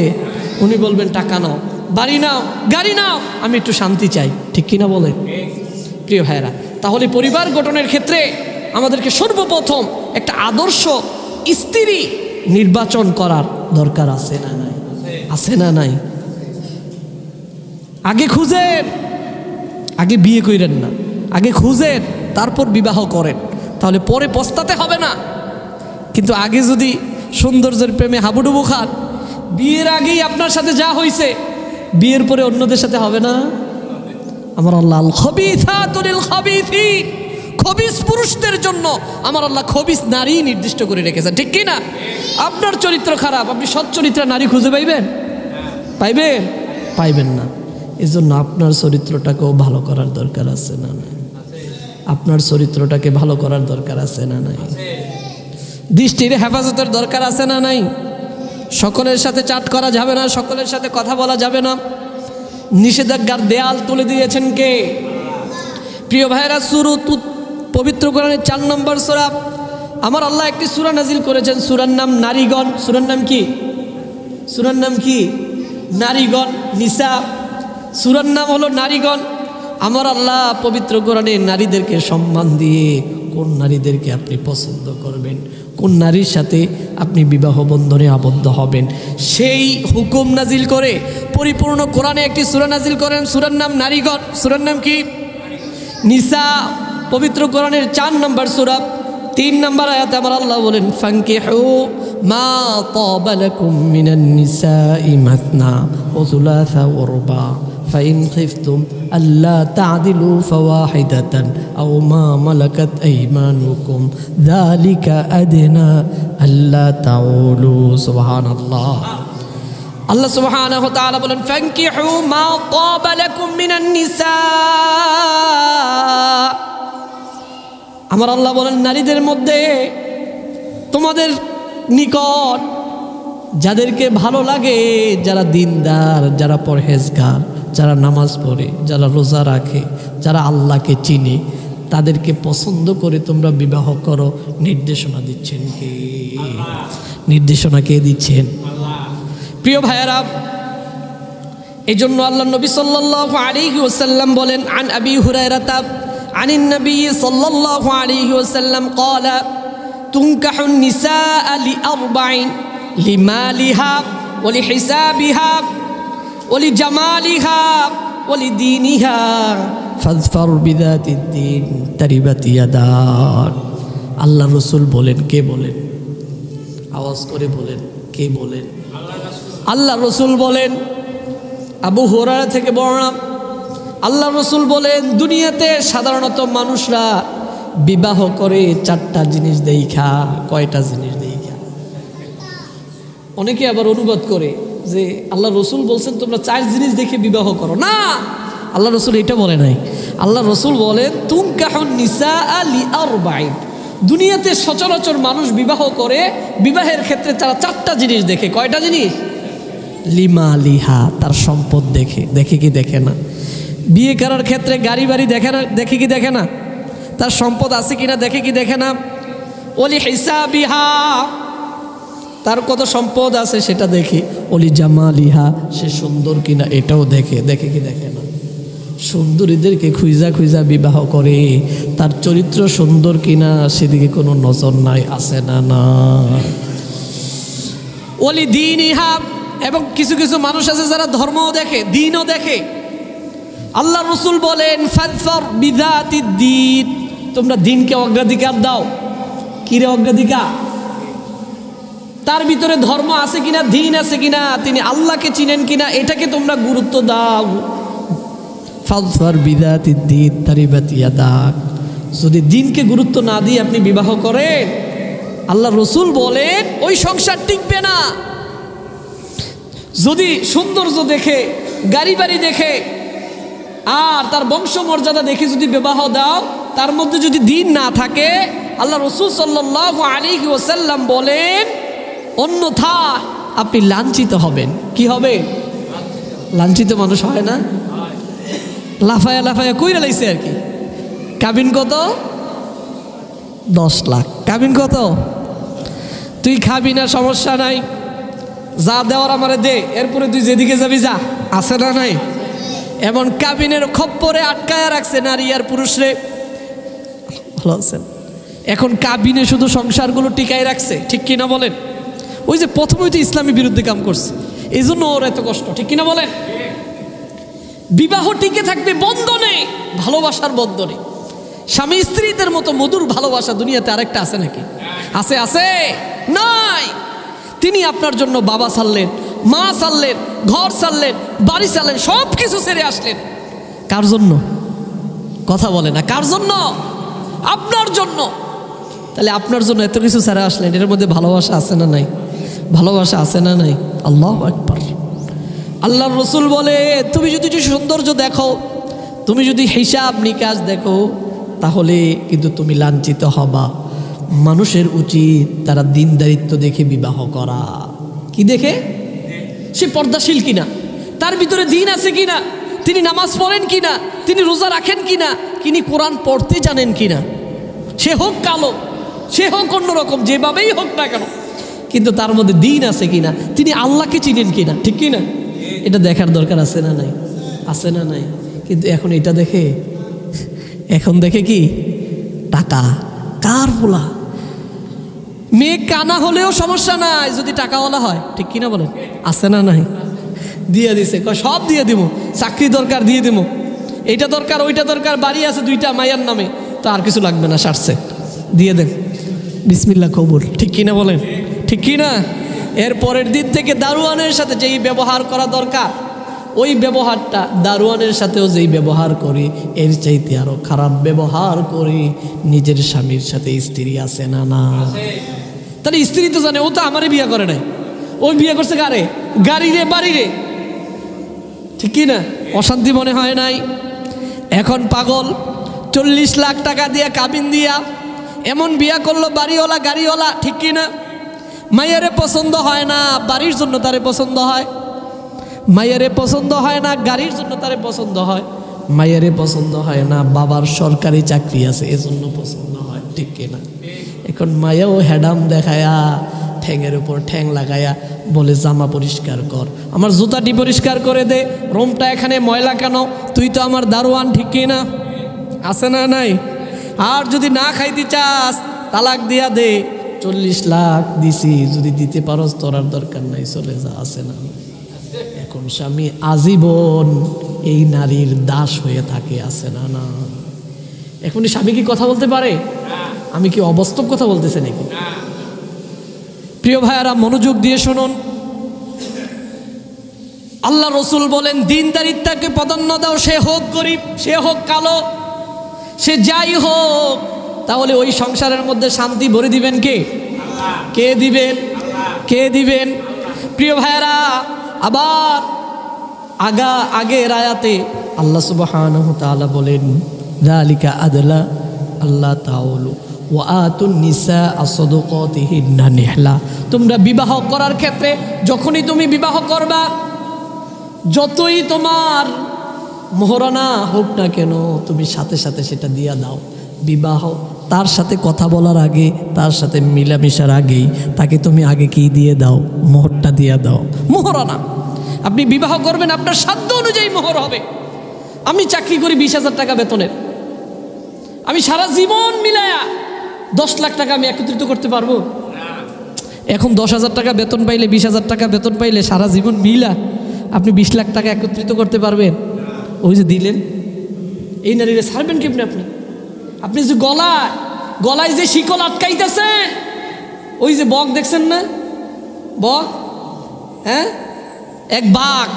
উনি বলবেন, টাকা নাও, বাড়ি নাও, গাড়ি নাও, আমি একটু শান্তি চাই, ঠিক কিনা বলেন? প্রিয় ভাইয়েরা, তাহলে পরিবার গঠনের ক্ষেত্রে আমাদেরকে সর্বপ্রথম একটা আদর্শ স্ত্রী নির্বাচন করার দরকার আছে না নাই? আছে না নাই? আগে খুঁজেন, আগে বিয়ে করেন না, আগে খুঁজেন, তারপর বিবাহ করেন, তাহলে পরে পস্তাতে হবে না। কিন্তু আগে যদি সৌন্দর্যের প্রেমে হাবুডুবু খান, বিয়ের আগেই আপনার সাথে যা হয়েছে, বিয়ের পরে অন্যদের সাথে হবে না? আমার আল্লাহ আল খবিসাতু লিল খবিসিন, খবিস পুরুষদের জন্য আমার আল্লাহ খবিস নারী নির্দিষ্ট করে রেখেছেন, ঠিক কি না? আপনার চরিত্র খারাপ, আপনি সৎ চরিত্রের নারী খুঁজে পাইবেন? পাইবেন? পাইবেন না। এজন্য আপনার চরিত্রটাকেও ভালো করার দরকার আছে না নাই? আপনার চরিত্রটাকে ভালো করার দরকার আছে না নাই? দৃষ্টির হেফাজতের দরকার আছে না নাই? সকলের সাথে চাট করা যাবে না, সকলের সাথে কথা বলা যাবে না, নিষেধাজ্ঞার দেয়াল তুলে দিয়েছেন কে? প্রিয় ভাইরা, পবিত্র কোরআনের 4 নম্বর সূরা, আমার আল্লাহ একটি সূরা নাজিল করেছেন, সূরার নাম নারীগণ। সূরার নাম কি? সূরার নাম কি? নারীগণ, নিসা। সূরার নাম হলো নারীগণ। আমার আল্লাহ পবিত্র কোরআনে নারীদেরকে সম্মান দিয়ে কোন নারীদেরকে আপনি পছন্দ করবেন, কোন নারীর সাথে আপনি বিবাহ বন্ধনে আবদ্ধ হবেন, সেই হুকুম নাজিল করে পরিপূর্ণ কোরআনে একটি সূরা নাজিল করেন। সূরার নাম নারীগণ। সূরার নাম কি? নিসা। পবিত্র কোরআনের 4 নম্বর সূরা 3 নম্বর আয়াতে আমার আল্লাহ বলেন, ফানকিহু মা তাবা লাকুম মিনান নিসাই মাসনা ওয়া সুলাসা ওয়া রুবা ফাইন খিফতুম আল্লা তা'দিলু ফাওয়াহিদাতান আও মা মালাকাত আইমানুকুম যালিকা আদনা আল্লা তাউলু। সুবহানাল্লাহ। আল্লাহ সুবহানাহু ওয়া তাআলা বলেন, ফানকিহু মা তাবা লাকুম মিনান নিসা। আমার আল্লাহ বলেন, নারীদের মধ্যে তোমাদের নিকট যাদেরকে ভালো লাগে, যারা দিনদার, যারা পরহেজগার, যারা নামাজ পড়ে, যারা রোজা রাখে, যারা আল্লাহকে চিনে, তাদেরকে পছন্দ করে তোমরা বিবাহ করো। নির্দেশনা দিচ্ছেন কে? নির্দেশনা কে দিচ্ছেন? প্রিয় ভাইয়েরা, এই জন্য আল্লাহ নবী সাল্লাল্লাহু আলাইহি ওয়াসাল্লাম বলেন, আন আবি হুরায়রা عن النبي صلى الله عليه وسلم قال تنكح النساء لأربع: لمالها ولحسابها ولجمالها ولدينها فاظفر بذات الدين تربت يداك। আল্লাহ রসুল বলেন। কে বলেন? আওয়াজ করে বলেন, কে বলেন? আল্লাহ রসুল বলেন। আবু হুরায়রা থেকে বর্ণনা, আল্লাহ রসুল বলেন, দুনিয়াতে সাধারণত মানুষরা বিবাহ করে 4টা জিনিস দেখা। কয়টা জিনিস দেখা? অনেকে আবার অনুবাদ করে যে আল্লাহ রসুল বলছেন তোমরা 4 জিনিস দেখে বিবাহ করো। না, আল্লাহ রসুল এটা বলে নাই। আল্লাহ রসুল বলেন, তুনকাহুন নিসাআ লিআরবাইন। দুনিয়াতে সচরাচর মানুষ বিবাহ করে, বিবাহের ক্ষেত্রে তারা 4টা জিনিস দেখে। কয়টা জিনিস? লিমালিহা, তার সম্পদ দেখে। দেখে কি দেখে না? বিয়ে করার ক্ষেত্রে গাড়ি বাড়ি দেখে না? দেখে কি দেখে না? তার সম্পদ আছে কিনা দেখে কি দেখে না? ওলি হিসাবিহা, তার কত সম্পদ আছে সেটা দেখে। ওলি জামালিহা, সে সুন্দর কিনা এটাও দেখে। দেখে কি দেখে না? সুন্দরীদেরকে খুঁজা খুঁজা বিবাহ করে, তার চরিত্র সুন্দর কিনা সেদিকে কোনো নজর নাই। আছে না? না। ওলি দীনিহা, এবং কিছু কিছু মানুষ আছে যারা ধর্মও দেখে, দিনও দেখে। আল্লাহ রসুল বলেন, ফাযফার বিযাতিদ দ্বীন, তোমরা দিনকে অগ্রাধিকার দাও। কিরে অগ্রাধিকার? তার ভিতরে ধর্ম আছে কিনা, দিন আছে কিনা, তিনি আল্লাহকে চিনেন কিনা, এটাকে তোমরা গুরুত্ব দাও। ফাযফার বিযাতিদ দ্বীন তারিবাত ইয়াদাক। যদি দিনকে গুরুত্ব না দিয়ে আপনি বিবাহ করেন, আল্লাহ রসুল বলেন ওই সংসার টিকবে না। যদি সৌন্দর্য দেখে, গাড়ি বাড়ি দেখে, আর তার বংশ মর্যাদা দেখে যদি বিবাহ দাও, তার মধ্যে যদি দিন না থাকে, আল্লাহ রসুল সাল্লাল্লাহু আলাইহি ওয়াসাল্লাম বলেন অন্যথা আপনি লাঞ্ছিত হবেন। কি হবে? লাঞ্ছিত মানুষ হয় না? লাফায়া লাফায়া কইরা লাইছে আর কি। কাবিন কত? 10 লাখ। কাবিন কত? তুই খাবি না, সমস্যা নাই, যা দেওয়ার আমারে দে, এরপরে তুই যেদিকে যাবি যা। আছে না নাই? এমন কাবিনের খপ্পরে আটকায়া রাখছে নারী আর পুরুষরে। ভালো আছেন? এখন কাবিনে শুধু সংসারগুলো টিকায় রাখছে। ঠিক কিনা বলেন? ওই যে প্রথমেই তো ইসলামী বিরুদ্ধে কাম করছে, এই জন্য ওর এত কষ্ট। ঠিক কিনা বলেন? বিবাহ টিকে থাকবে বন্ধনে, ভালোবাসার বন্ধনে। স্বামী স্ত্রীদের মতো মধুর ভালোবাসা দুনিয়াতে আরেকটা আছে নাকি? আছে? আছে? নাই। তিনি আপনার জন্য বাবা ছাড়লেন, মা ছাড়লেন, ঘর ছাড়লেন, বাড়ি ছাড়লেন, সব কিছু ছেড়ে আসলেন। কার জন্য? কথা বলে না। কার জন্য? আপনার জন্য। তাহলে আপনার জন্য এত কিছু ছেড়ে আসলেন, এর মধ্যে ভালোবাসা আছে না নাই? ভালোবাসা আছে না নাই? আল্লাহু আকবার। আল্লাহর রসুল বলে, তুমি যদি সৌন্দর্য দেখো, তুমি যদি হিসাব নিকাশ দেখো, তাহলে কিন্তু তুমি লাঞ্ছিত হবা। মানুষের উচিত তারা দিনদারিত্ব দেখে বিবাহ করা। কি দেখে? সে পর্দাশীল কিনা, তার ভিতরে দিন আছে কিনা, তিনি নামাজ পড়েন কিনা, তিনি রোজা রাখেন কিনা, তিনি কোরআন পড়তে জানেন কিনা। সে হোক কালো, সে হোক অন্যরকম, যেভাবেই হোক না কেন, কিন্তু তার মধ্যে দিন আছে কিনা, তিনি আল্লাহকে চিনেন কিনা। ঠিক কিনা? এটা দেখার দরকার আছে না নাই? আছে না নাই? কিন্তু এখন এটা দেখে, এখন দেখে কি টাকা। কার পোলা? মেয়ে কানা হলেও সমস্যা নাই যদি টাকাওয়ালা হয়, ঠিক কিনা বলেন? আছে না নাই? দিয়ে দিছে, সব দিয়ে দিব, চাকরি দরকার দিয়ে দিব, এইটা দরকার ওইটা দরকার, বাড়ি আছে 2টা মায়ের নামে, তো আর কিছু লাগবে না, সারছে, দিয়ে দেন, বিসমিল্লাহ কবুল, ঠিক কিনা বলেন? ঠিক কিনা? এর পরের দিন থেকে দারোয়ানের সাথে যেই ব্যবহার করা দরকার ওই ব্যবহারটা দারোয়ানের সাথেও যেই ব্যবহার করি এর চাইতে আরো খারাপ ব্যবহার করি নিজের স্বামীর সাথে। স্ত্রী আছে না? না। তাহলে স্ত্রী তো জানে ও তো আমারে বিয়ে করে নাই, ওই বিয়ে করছে কারে? গাড়ি রে, বাড়ি রে, ঠিক কি না? অশান্তি মনে হয় নাই? এখন পাগল 40 লাখ টাকা দিয়া কাবিন দিয়া এমন বিয়া করলো বাড়িওয়ালা গাড়িওয়ালা, ঠিক কি না? মায়েরে পছন্দ হয় না, বাড়ির জন্য তারে পছন্দ হয়। মায়েরে পছন্দ হয় না, গাড়ির জন্য তারে পছন্দ হয়। মায়েরে পছন্দ হয় না, বাবার সরকারি চাকরি আছে এজন্য পছন্দ হয়, ঠিক কিনা? এখন মায়াও হ্যাডাম দেখায়া ঠ্যাংয়ের উপর ঠ্যাং লাগায়া বলে জামা পরিষ্কার কর, আমার জুতাটি পরিষ্কার করে দে, রুমটা এখানে ময়লা কেন, তুই তো আমার দারোয়ান, ঠিক কিনা? আছে না নাই? আর যদি না খাইতে চাস তালাক দিয়া দে, 40 লাখ দিছি, যদি দিতে পারস তোর আর দরকার নাই, চলে যা। আছে না? এখন স্বামী আজীবন এই নারীর দাস হয়ে থাকে। আছে না? না। এখন স্বামী কি কথা বলতে পারে? আমি কি অবাস্তব কথা বলতেছে নাকি? প্রিয় ভাইয়ারা মনোযোগ দিয়ে শুনুন, আল্লাহ রসুল বলেন দিনদারিত্বকে প্রাধান্য দাও, সে হোক গরিব, সে হোক কালো, সে যাই হোক, তাহলে ওই সংসারের মধ্যে শান্তি ভরে দিবেন কে? কে দিবেন? কে দিবেন? প্রিয় ভাইয়ারা, আবার আগের আয়াতে আল্লাহ সুবহানাহু ওয়া তাআলা বলেন যালিকা আদলা আল্লাহ তাউলু ওয়া আতুন নিসা সাদাকাতিহিন্না নিহলা। তোমরা বিবাহ করার ক্ষেত্রে যখনই তুমি বিবাহ করবা, যতই তোমার মোহরানা হোক না কেন, তুমি সাথে সাথে সেটা দিয়া দাও। বিবাহ তার সাথে কথা বলার আগে, তার সাথে মিলামিশার আগেই তাকে তুমি আগে কি দিয়ে দাও? মোহরটা দিয়ে দাও। মোহরানা আপনি বিবাহ করবেন, আপনার সাধ্য অনুযায়ী মোহর হবে। আমি চাকরি করি 20,000 টাকা বেতনের, আমি সারা জীবন মিলায়া 10 লাখ টাকা আমি একত্রিত করতে পারবো? এখন 10,000 টাকা বেতন পাইলে, 20,000 টাকা বেতন পাইলে সারা জীবন মিলা আপনি 20 লাখ টাকা একত্রিত করতে পারবেন? ওই যে দিলেন, এই নারীরা ছাড়বেন কেমনি? আপনি যে গলায় যে শিকল আটকাইতেছেন, ওই যে বক দেখছেন না? বক, হ্যাঁ, এক বাঘ,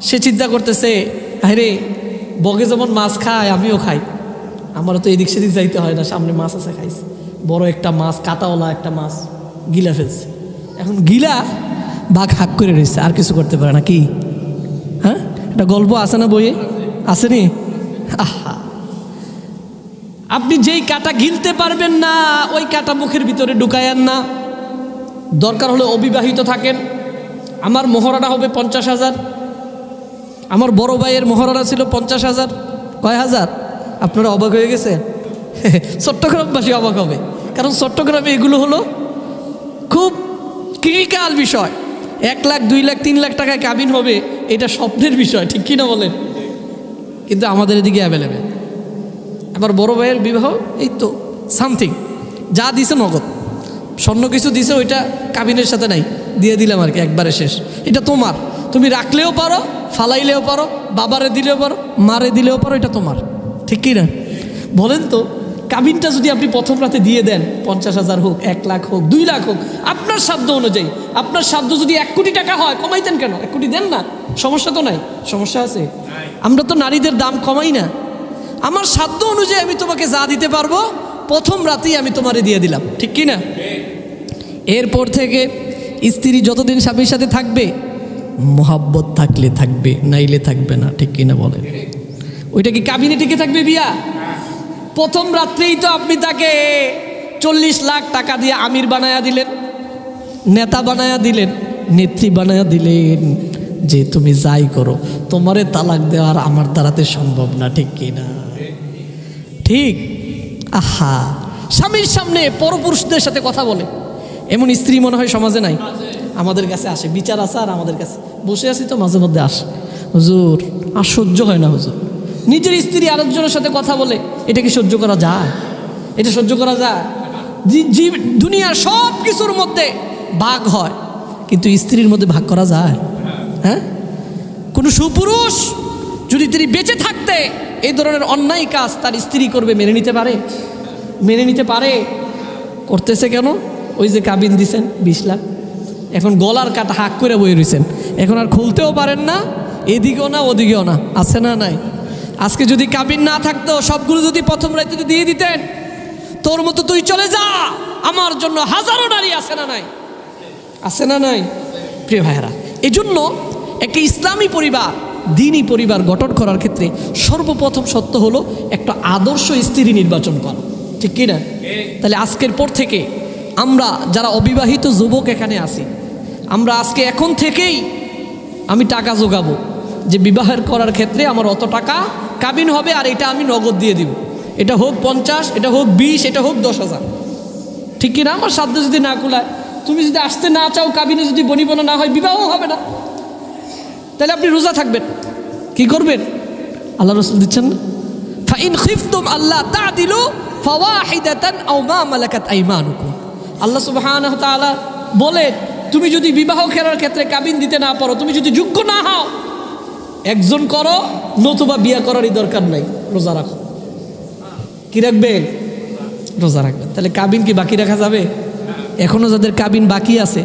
সে চিন্তা করতেছে, আরে বগে যেমন মাছ খায় আমিও খাই, আমারও তো এদিক সেদিক যাইতে হয় না, সামনে মাছ আছে, খাইছে। বড় একটা মাছ, কাঁটাওয়ালা একটা মাছ গিলা ফেলছে। এখন গিলা বাঘ হাক করে রয়েছে, আর কিছু করতে পারে না। কি, হ্যাঁ, একটা গল্প আছে না বইয়ে? আসেনি? আহা, আপনি যেই কাঁটা গিলতে পারবেন না ওই কাঁটা মুখের ভিতরে ঢুকায়েন না। দরকার হলে অবিবাহিত থাকেন। আমার মোহরানা হবে 50,000, আমার বড় ভাইয়ের মোহরানা ছিল 50,000। কয় হাজার? আপনারা অবাক হয়ে গেছে? চট্টগ্রামবাসী অবাক হবে, কারণ চট্টগ্রামে এগুলো হলো খুব ক্রিটিক্যাল বিষয়। 1 লাখ 2 লাখ 3 লাখ টাকায় কাবিন হবে, এটা স্বপ্নের বিষয়, ঠিক কিনা বলেন? কিন্তু আমাদের এদিকে অ্যাভেলেবেল। আবার বড় ভাইয়ের বিবাহ এই তো সামথিং, যা দিছে নগদ, স্বর্ণ কিছু দিছে, ওইটা কাবিনের সাথে নাই, দিয়ে দিলাম আর কি, একবারে শেষ। এটা তোমার, তুমি রাখলেও পারো, ফালাইলেও পারো, বাবারে দিলেও পারো, মারে দিলেও পারো, এটা তোমার, ঠিক কি না? বলেন তো, কাবিনটা যদি আপনি প্রথম রাতে দিয়ে দেন, 50,000 হোক, 1 লাখ হোক, 2 লাখ হোক, আপনার সাধ্য অনুযায়ী, আপনার সাধ্য যদি 1 কোটি টাকা হয়, কমাইতেন কেন? 1 কোটি দেন না, সমস্যা তো নাই। সমস্যা আছে? আমরা তো নারীদের দাম কমাই না। আমার সাধ্য অনুযায়ী আমি তোমাকে যা দিতে পারবো প্রথম রাতেই আমি তোমারে দিয়ে দিলাম, ঠিক কি না? এরপর থেকে স্ত্রী যতদিন স্বামীর সাথে থাকবে, মোহাব্বত থাকলে থাকবে, নাইলে থাকবে না, ঠিক কিনা বলেন? ওইটা কি কাবিনে টিকে থাকবে বিয়া? প্রথম রাত্রেই তো আপনি তাকে 40 লাখ টাকা দিয়ে আমির বানায়া দিলেন, নেতা বানায়া দিলেন, নেত্রী বানায়া দিলেন, যে তুমি যাই করো, তোমারে তালাক দেওয়ার আমার দ্বারাতে সম্ভব না, ঠিক কিনা? ঠিক? আহা, স্বামীর সামনে পরপুরুষদের সাথে কথা বলে এমন স্ত্রী মনে হয় সমাজে নাই। আমাদের কাছে আসে, বিচার আছে, আর আমাদের কাছে বসে আছি তো মাঝে মধ্যে আসে, হুজুর আর সহ্য হয় না হুজুর, নিজের স্ত্রী আরেকজনের সাথে কথা বলে, এটা কি সহ্য করা যায়? এটা সহ্য করা যায়? দুনিয়ার সব কিছুর মধ্যে ভাগ হয়, কিন্তু স্ত্রীর মধ্যে ভাগ করা যায়? হ্যাঁ, কোনো সুপুরুষ যদি তিনি বেঁচে থাকতে এই ধরনের অন্যায় কাজ তার স্ত্রী করবে, মেনে নিতে পারে? মেনে নিতে পারে? করতেছে কেন? ওই যে কাবিন দিছেন 20 লাখ, এখন গলার কাটা হাক করে বয়ে রয়েছেন, এখন আর খুলতেও পারেন না, এদিকেও না ওদিকেও না। আছে না নাই? আজকে যদি কাবিন না থাকতো, সবগুলো যদি প্রথম রাইতে দিয়ে দিতেন, তোর মতো তুই চলে যা, আমার জন্য হাজারো নারী আছে না নাই? আছে না নাই? প্রিয় ভাইয়েরা, এই জন্য একটি ইসলামী পরিবার, দ্বীনি পরিবার গঠন করার ক্ষেত্রে সর্বপ্রথম সত্য হলো একটা আদর্শ স্ত্রী নির্বাচন করা, ঠিক কি না? তাহলে আজকের পর থেকে আমরা যারা অবিবাহিত যুবক এখানে আছি, আমরা আজকে এখন থেকেই আমি টাকা জোগাবো যে বিবাহের করার ক্ষেত্রে আমার অত টাকা কাবিন হবে, আর এটা আমি নগদ দিয়ে দিব। এটা হোক 50, এটা হোক 20, এটা হোক 10,000, ঠিক কিনা? আমার সাধ্য যদি না কুলায়, তুমি যদি আসতে না চাও, কাবিনে যদি বনিবনা না হয়, বিবাহ হবে না। তাহলে আপনি রোজা থাকবেন, কি করবেন? আল্লাহ রাসূল দিচ্ছেন না, ফাইন খিফতুম আল্লাহ তা'দিলু ফাওয়াহিদাতান আও মা মালাকাত আইমানুকুম। আল্লাহ সুবহানাহু ওয়া তাআলা বলে, তুমি যদি বিবাহ করার ক্ষেত্রে কাবিন দিতে না পারো, তুমি যদি যোগ্য না হও, একজন করো, নতুবা বিয়ে করারই দরকার নাই, রোজা রাখো। কি রাখবেন? রোজা রাখবেন। তাহলে কাবিন কি বাকি রাখা যাবে? এখনো যাদের কাবিন বাকি আছে,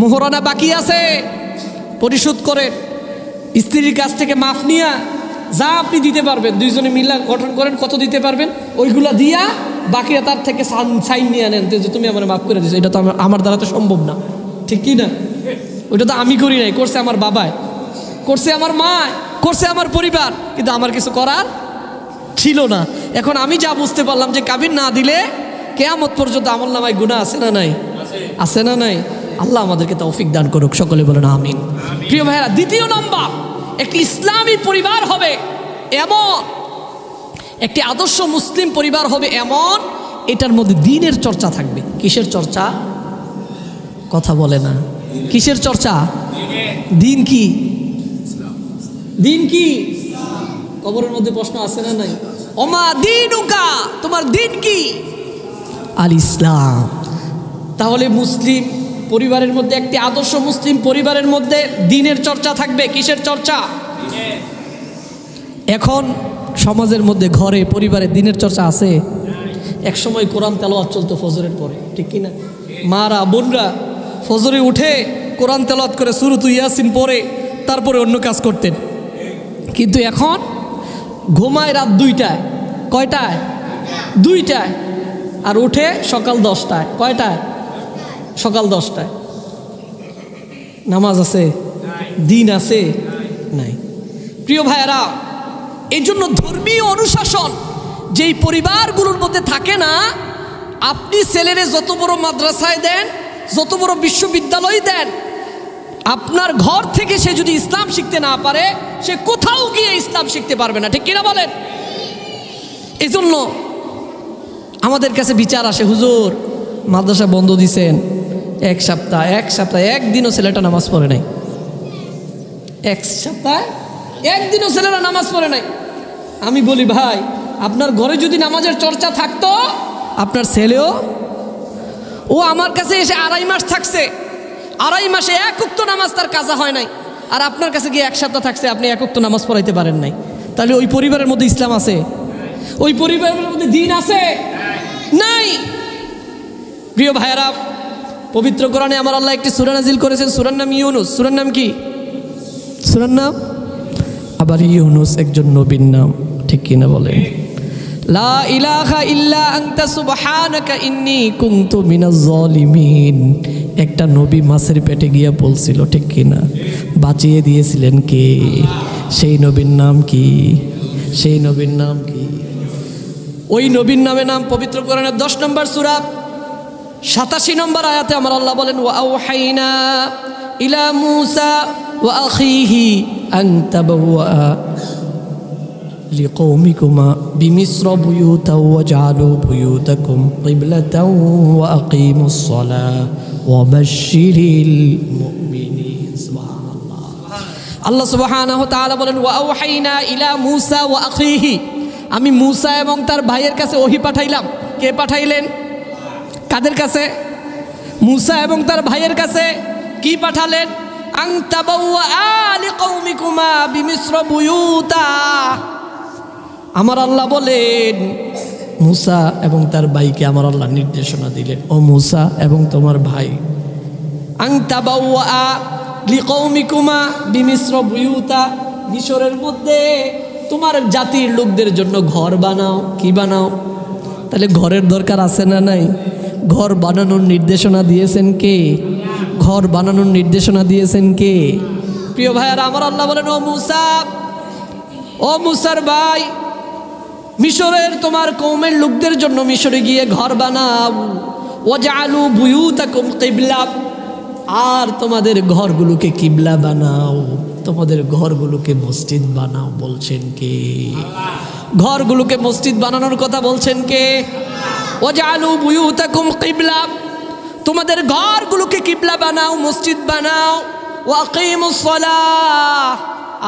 মোহরানা বাকি আছে, পরিশোধ করে স্ত্রীর কাছ থেকে মাফ নিয়া যা আপনি দিতে পারবেন, দুইজনে মিলা গঠন করেন, কত দিতে পারবেন ওইগুলা দিয়া বাকি তার থেকে সাইন নিয়ে আনেন যে তুমি আমার মাফ করে দিয়েছো। এটা তো আমার দ্বারা তো সম্ভব না, ঠিক কি না? ওইটা তো আমি করি নাই, করছে আমার বাবায়, করছে আমার মা, করছে আমার পরিবার, কিন্তু আমার কিছু করার ছিল না। এখন আমি যা বুঝতে পারলাম যে কাবিন না দিলে কিয়ামত পর্যন্ত আমলনামায় গুনাহ আছে না নাই? আছে না নাই? আল্লাহ আমাদেরকে তৌফিক দান করুক, সকলে বলেন আমিন। প্রিয় ভাইয়েরা, দ্বিতীয় নম্বর, একটি ইসলামী পরিবার হবে এমন, একটি আদর্শ মুসলিম পরিবার হবে এমন, এটার মধ্যে দ্বীনের চর্চা থাকবে। কিসের চর্চা? কথা বলে না। কিসের চর্চা? দ্বীন কি? দ্বীন কি? কবরের মধ্যে প্রশ্ন আছে না নাই? ওমা দীনুকা, তোমার দ্বীন কি? আল ইসলাম। তাহলে মুসলিম পরিবারের মধ্যে, একটি আদর্শ মুসলিম পরিবারের মধ্যে দ্বীনের চর্চা থাকবে। কিসের চর্চা? এখন সমাজের মধ্যে, ঘরে, পরিবারে দ্বীনের চর্চা আছে? এক সময় কোরআন তেলাওয়াত চলতো ফজরের পরে, ঠিক কি না? মারা বোনরা ফজরে উঠে কোরআন তেলাওয়াত করে সূরাত ইয়াসিন পড়ে তারপরে অন্য কাজ করতেন। কিন্তু এখন ঘুমায় রাত 2টায়, কয়টায়? 2টায়, আর উঠে সকাল 10টায়। কয়টায়? সকাল 10টায়। নামাজ আছে? দিন আছে? নাই। প্রিয় ভাইয়েরা, এই জন্য ধর্মীয় অনুশাসন যেই পরিবারগুলোর মধ্যে থাকে না, আপনি ছেলেরে যত বড় মাদ্রাসায় দেন, যত বড় বিশ্ববিদ্যালয় দেন, আপনার ঘর থেকে সে যদি ইসলাম শিখতে না পারে, সে কোথাও গিয়ে ইসলাম শিখতে পারবে না, ঠিক কিনা বলেন? এই জন্য আমাদের কাছে বিচার আসে, হুজুর মাদ্রাসা বন্ধ দিছেন এক সপ্তাহ, একদিনও ছেলেটা নামাজ পড়ে নাই। এক সপ্তাহ একদিনও ছেলেরা নামাজ পড়ে নাই। আমি বলি, ভাই আপনার ঘরে যদি নামাজের চর্চা থাকতো, আপনার ছেলেও, ও আমার কাছে এসে 2.5 মাস থাকছে, 2.5 মাসে 1 ওয়াক্ত নামাজ তার কাজা হয় নাই, আর আপনার কাছে গিয়ে 1 সপ্তাহ থাকছে, আপনি 1 ওয়াক্ত নামাজ পড়াইতে পারেন নাই। তাহলে ওই পরিবারের মধ্যে ইসলাম আছে? ওই পরিবারের মধ্যে দ্বীন আছে? নাই। প্রিয় ভাইয়েরা, পবিত্র কোরআনে আমার আল্লাহ একটি সূরা নাজিল করেছেন, সূরার নাম ইউনুস। সূরার নাম কি? সূরার নাম আবার ইউনুস, একজন নবীর নাম, ঠিক কিনা বলেন? লা ইলাহা ইল্লা আনতা সুবহানাকা ইন্নী কুনতু মিনাজ জালিমিন। একটা নবী মাছের পেটে গিয়ে বলছিল, ঠিক কিনা? বাঁচিয়ে দিয়েছিলেন কে? সেই নবীর নাম কি? সেই নবীর নাম কি? ওই নবীর নামে নাম পবিত্র কোরআনের 10 নম্বর সূরা 87 নম্বর আয়াতে আমার আল্লাহ বলেন, ওয়া আওহাইনা ইলা মূসা ওয়া আখিহি আন তাবাওয়া লিকওমিকুমা বিমিসর বুয়ুতাও ওয়াজআলু বুয়ুতাকুম কিবলাতাও ওয়া আকিমুস সালাহ ওয়া বাশশিরিল মুমিনিন। সুবহানাল্লাহ। আল্লাহ সুবহানাহু ওয়া তাআলা বলেন ওয়া আওহাইনা ইলা মূসা ওয়া আখিহি, আমি মূসা এবং তার ভাইয়ের কাছে ওহী পাঠাইলাম। কে পাঠাইলেন? কাদের কাছে? মূসা এবং তার ভাইয়ের কাছে। কি পাঠালেন? আন তাবাওয়া লিকাওমিকুমা বিমিসর বুয়ুতা। আমার আল্লাহ বলেন মূসা এবং তার ভাইকে আমার আল্লাহ নির্দেশনা দিলেন, ও মূসা এবং তোমার ভাই, আন তাবাওয়া লিকাওমিকুমা বিমিসর বুয়ুতা, মিশরের মধ্যে তোমার জাতির লোকদের জন্য ঘর বানাও। কি বানাও? তাহলে ঘরের দরকার আছে না নাই? ঘর বানানোর নির্দেশনা দিয়েছেন কে? ঘর বানানোর নির্দেশনা দিয়েছেন কে? প্রিয় ভাইয়ারা, আমার আল্লাহ বলেন ও মূসা, ও মূসার ভাই, মিশরের তোমার কওমের লোকদের জন্য মিশরে গিয়ে ঘর বানাও। ওয়াজআলু বুয়ুতাকুম কিবলা, আর তোমাদের ঘরগুলোকে কিবলা বানাও, তোমাদের ঘরগুলোকে মসজিদ বানাও। বলছেন কে? ঘরগুলোকে মসজিদ বানানোর কথা বলছেন কে? ওয়াজআলু বুয়ুতাকুম কিবলা, তোমাদের ঘরগুলোকে কিবলা বানাও, মসজিদ বানাও। ওয়া আকিমুস সালাহ,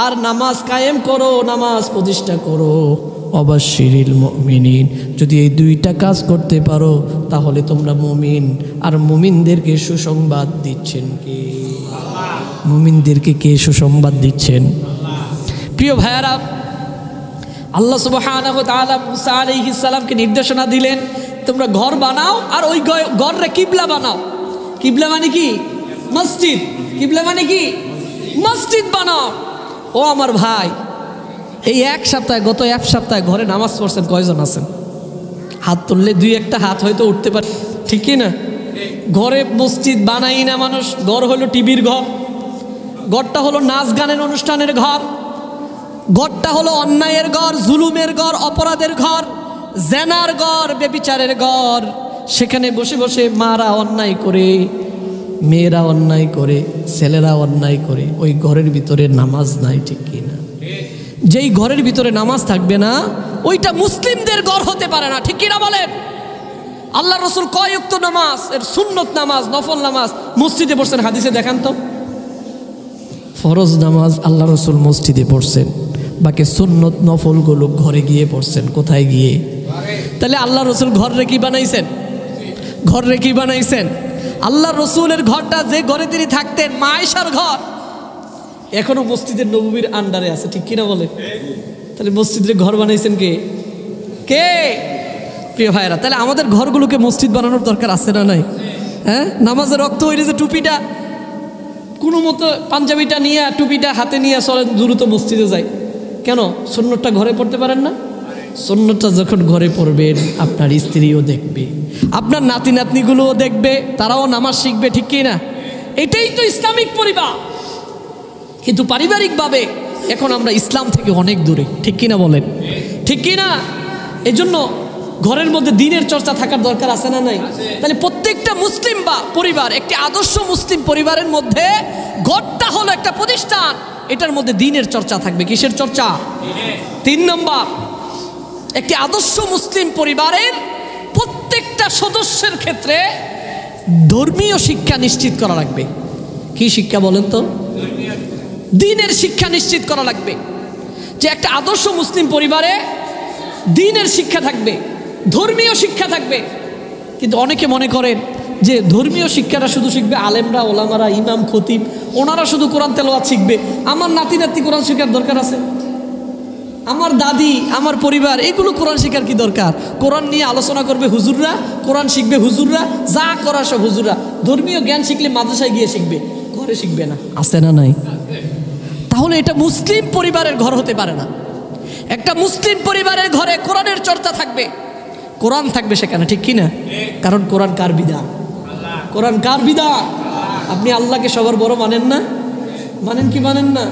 আর নামাজ কায়েম করো, নামাজ প্রতিষ্ঠা করো। ওয়াবাশশিরিল মুমিনিন, যদি এই দুইটা কাজ করতে পারো তাহলে তোমরা মুমিন। আর মুমিনদেরকে সুসংবাদ দিচ্ছেন কে? মুমিনদেরকে কে সুসংবাদ দিচ্ছেন? প্রিয় ভাইয়ারা, আল্লাহ সুবহানাহু ওয়া তাআলা মূসা আলাইহিস সালামকে নির্দেশনা দিলেন তোমরা ঘর বানাও, আর ওই ঘররে কিবলা বানাও। কিবলা মানে কি? মসজিদ। কিবলা মানে কি? মসজিদ বানাও। ও আমার ভাই, এই এক সপ্তাহে, গত এক সপ্তাহে ঘরে নামাজ পড়ছেন কয়জন আছেন? হাত তুললে দুই একটা হাত হয়তো উঠতে পারে, ঠিক কি না? ঘরে মসজিদ বানাই না মানুষ। ঘর হলো টিভির ঘর, ঘরটা হলো নাচ গানের অনুষ্ঠানের ঘর, ঘরটা হলো অন্যায়ের ঘর, জুলুমের ঘর, অপরাধের ঘর, জেনার ঘর, বেবিচারের ঘর। সেখানে বসে বসে মারা অন্যায় করে, মেয়েরা অন্যায় করে, ছেলেরা অন্যায় করে। ওই ঘরের ভিতরে নামাজ নাই, ঠিক কি না? যেই ঘরের ভিতরে নামাজ থাকবে না ওইটা মুসলিমদের ঘর হতে পারে না, ঠিক কিনা বলেন? আল্লাহ রসুল কয় ওয়াক্ত নামাজ এর সুন্নত নামাজ, নফল নামাজ মসজিদে পড়ছেন? হাদিসে দেখান তো। ফরজ নামাজ আল্লাহ রসুল মসজিদে পড়ছেন, বাকি সুন্নত নফলগুলো ঘরে গিয়ে পড়ছেন। কোথায় গিয়ে? তাহলে আল্লাহ রসুল ঘর রেখে বানাইছেন? ঘর রেখে বানাইছেন। আল্লাহ রসুলের ঘরটা যে ঘরে তিনি থাকতেন, মা আয়েশার ঘর, এখনো মসজিদের নববীর আন্ডারে আছে, ঠিক কিনা বলে? তাহলে মসজিদের ঘর বানাইছেন কে? কে? প্রিয় ভাইরা, তাহলে আমাদের ঘরগুলোকে মসজিদ বানানোর দরকার আছে না নাই? হ্যাঁ, নামাজের রক্ত হইলে যে টুপিটা কোনো মতো, পাঞ্জাবিটা নিয়ে টুপিটা হাতে নিয়ে চলেন দ্রুত মসজিদে যাই, কেন? সুন্নতটা ঘরে পড়তে পারেন না? সুন্নতটা যখন ঘরে পড়বেন আপনার স্ত্রীও দেখবে, আপনার নাতি নাতনিগুলোও দেখবে, তারাও নামাজ শিখবে, ঠিক কি না? এটাই তো ইসলামিক পরিবার। কিন্তু পারিবারিকভাবে এখন আমরা ইসলাম থেকে অনেক দূরে, ঠিক কিনা বলেন? ঠিক কিনা? এই জন্য ঘরের মধ্যে দ্বীনের চর্চা থাকার দরকার আছে না নাই? তাহলে প্রত্যেকটা মুসলিম বা পরিবার, একটি আদর্শ মুসলিম পরিবারের মধ্যে ঘরটা হলো একটা প্রতিষ্ঠান, এটার মধ্যে দ্বীনের চর্চা থাকবে। কিসের চর্চা? 3 নম্বর, একটি আদর্শ মুসলিম পরিবারের প্রত্যেকটা সদস্যের ক্ষেত্রে ধর্মীয় শিক্ষা নিশ্চিত করা লাগবে। কি শিক্ষা বলেন তো? দ্বীনের শিক্ষা নিশ্চিত করা লাগবে। যে একটা আদর্শ মুসলিম পরিবারে দ্বীনের শিক্ষা থাকবে, ধর্মীয় শিক্ষা থাকবে। কিন্তু অনেকে মনে করেন যে ধর্মীয় শিক্ষাটা শুধু শিখবে আলেমরা, ওলামারা, ইমাম, খতিব, ওনারা শুধু কোরআন তেলাওয়াত শিখবে। আমার নাতি নাতি কোরআন শেখার দরকার আছে? আমার দাদি, আমার পরিবার, এগুলো কোরআন শেখার কি দরকার? কোরআন নিয়ে আলোচনা করবে হুজুররা, কোরআন শিখবে হুজুররা, যা করা সব হুজুররা। ধর্মীয় জ্ঞান শিখলে মাদ্রাসায় গিয়ে শিখবে, ঘরে শিখবে না। আছে না নাই? তাহলে এটা মুসলিম পরিবারের ঘর হতে পারে না। একটা মুসলিম পরিবারের ঘরে কোরআনের চর্চা থাকবে, কোরআন থাকবে সেখানে, ঠিক কিনা? কারণ কোরআন কার বিধান? কোরআন কার বিধান? আপনি আল্লাহকে সবার বড় মানেন না? মানেন কি মানেন না?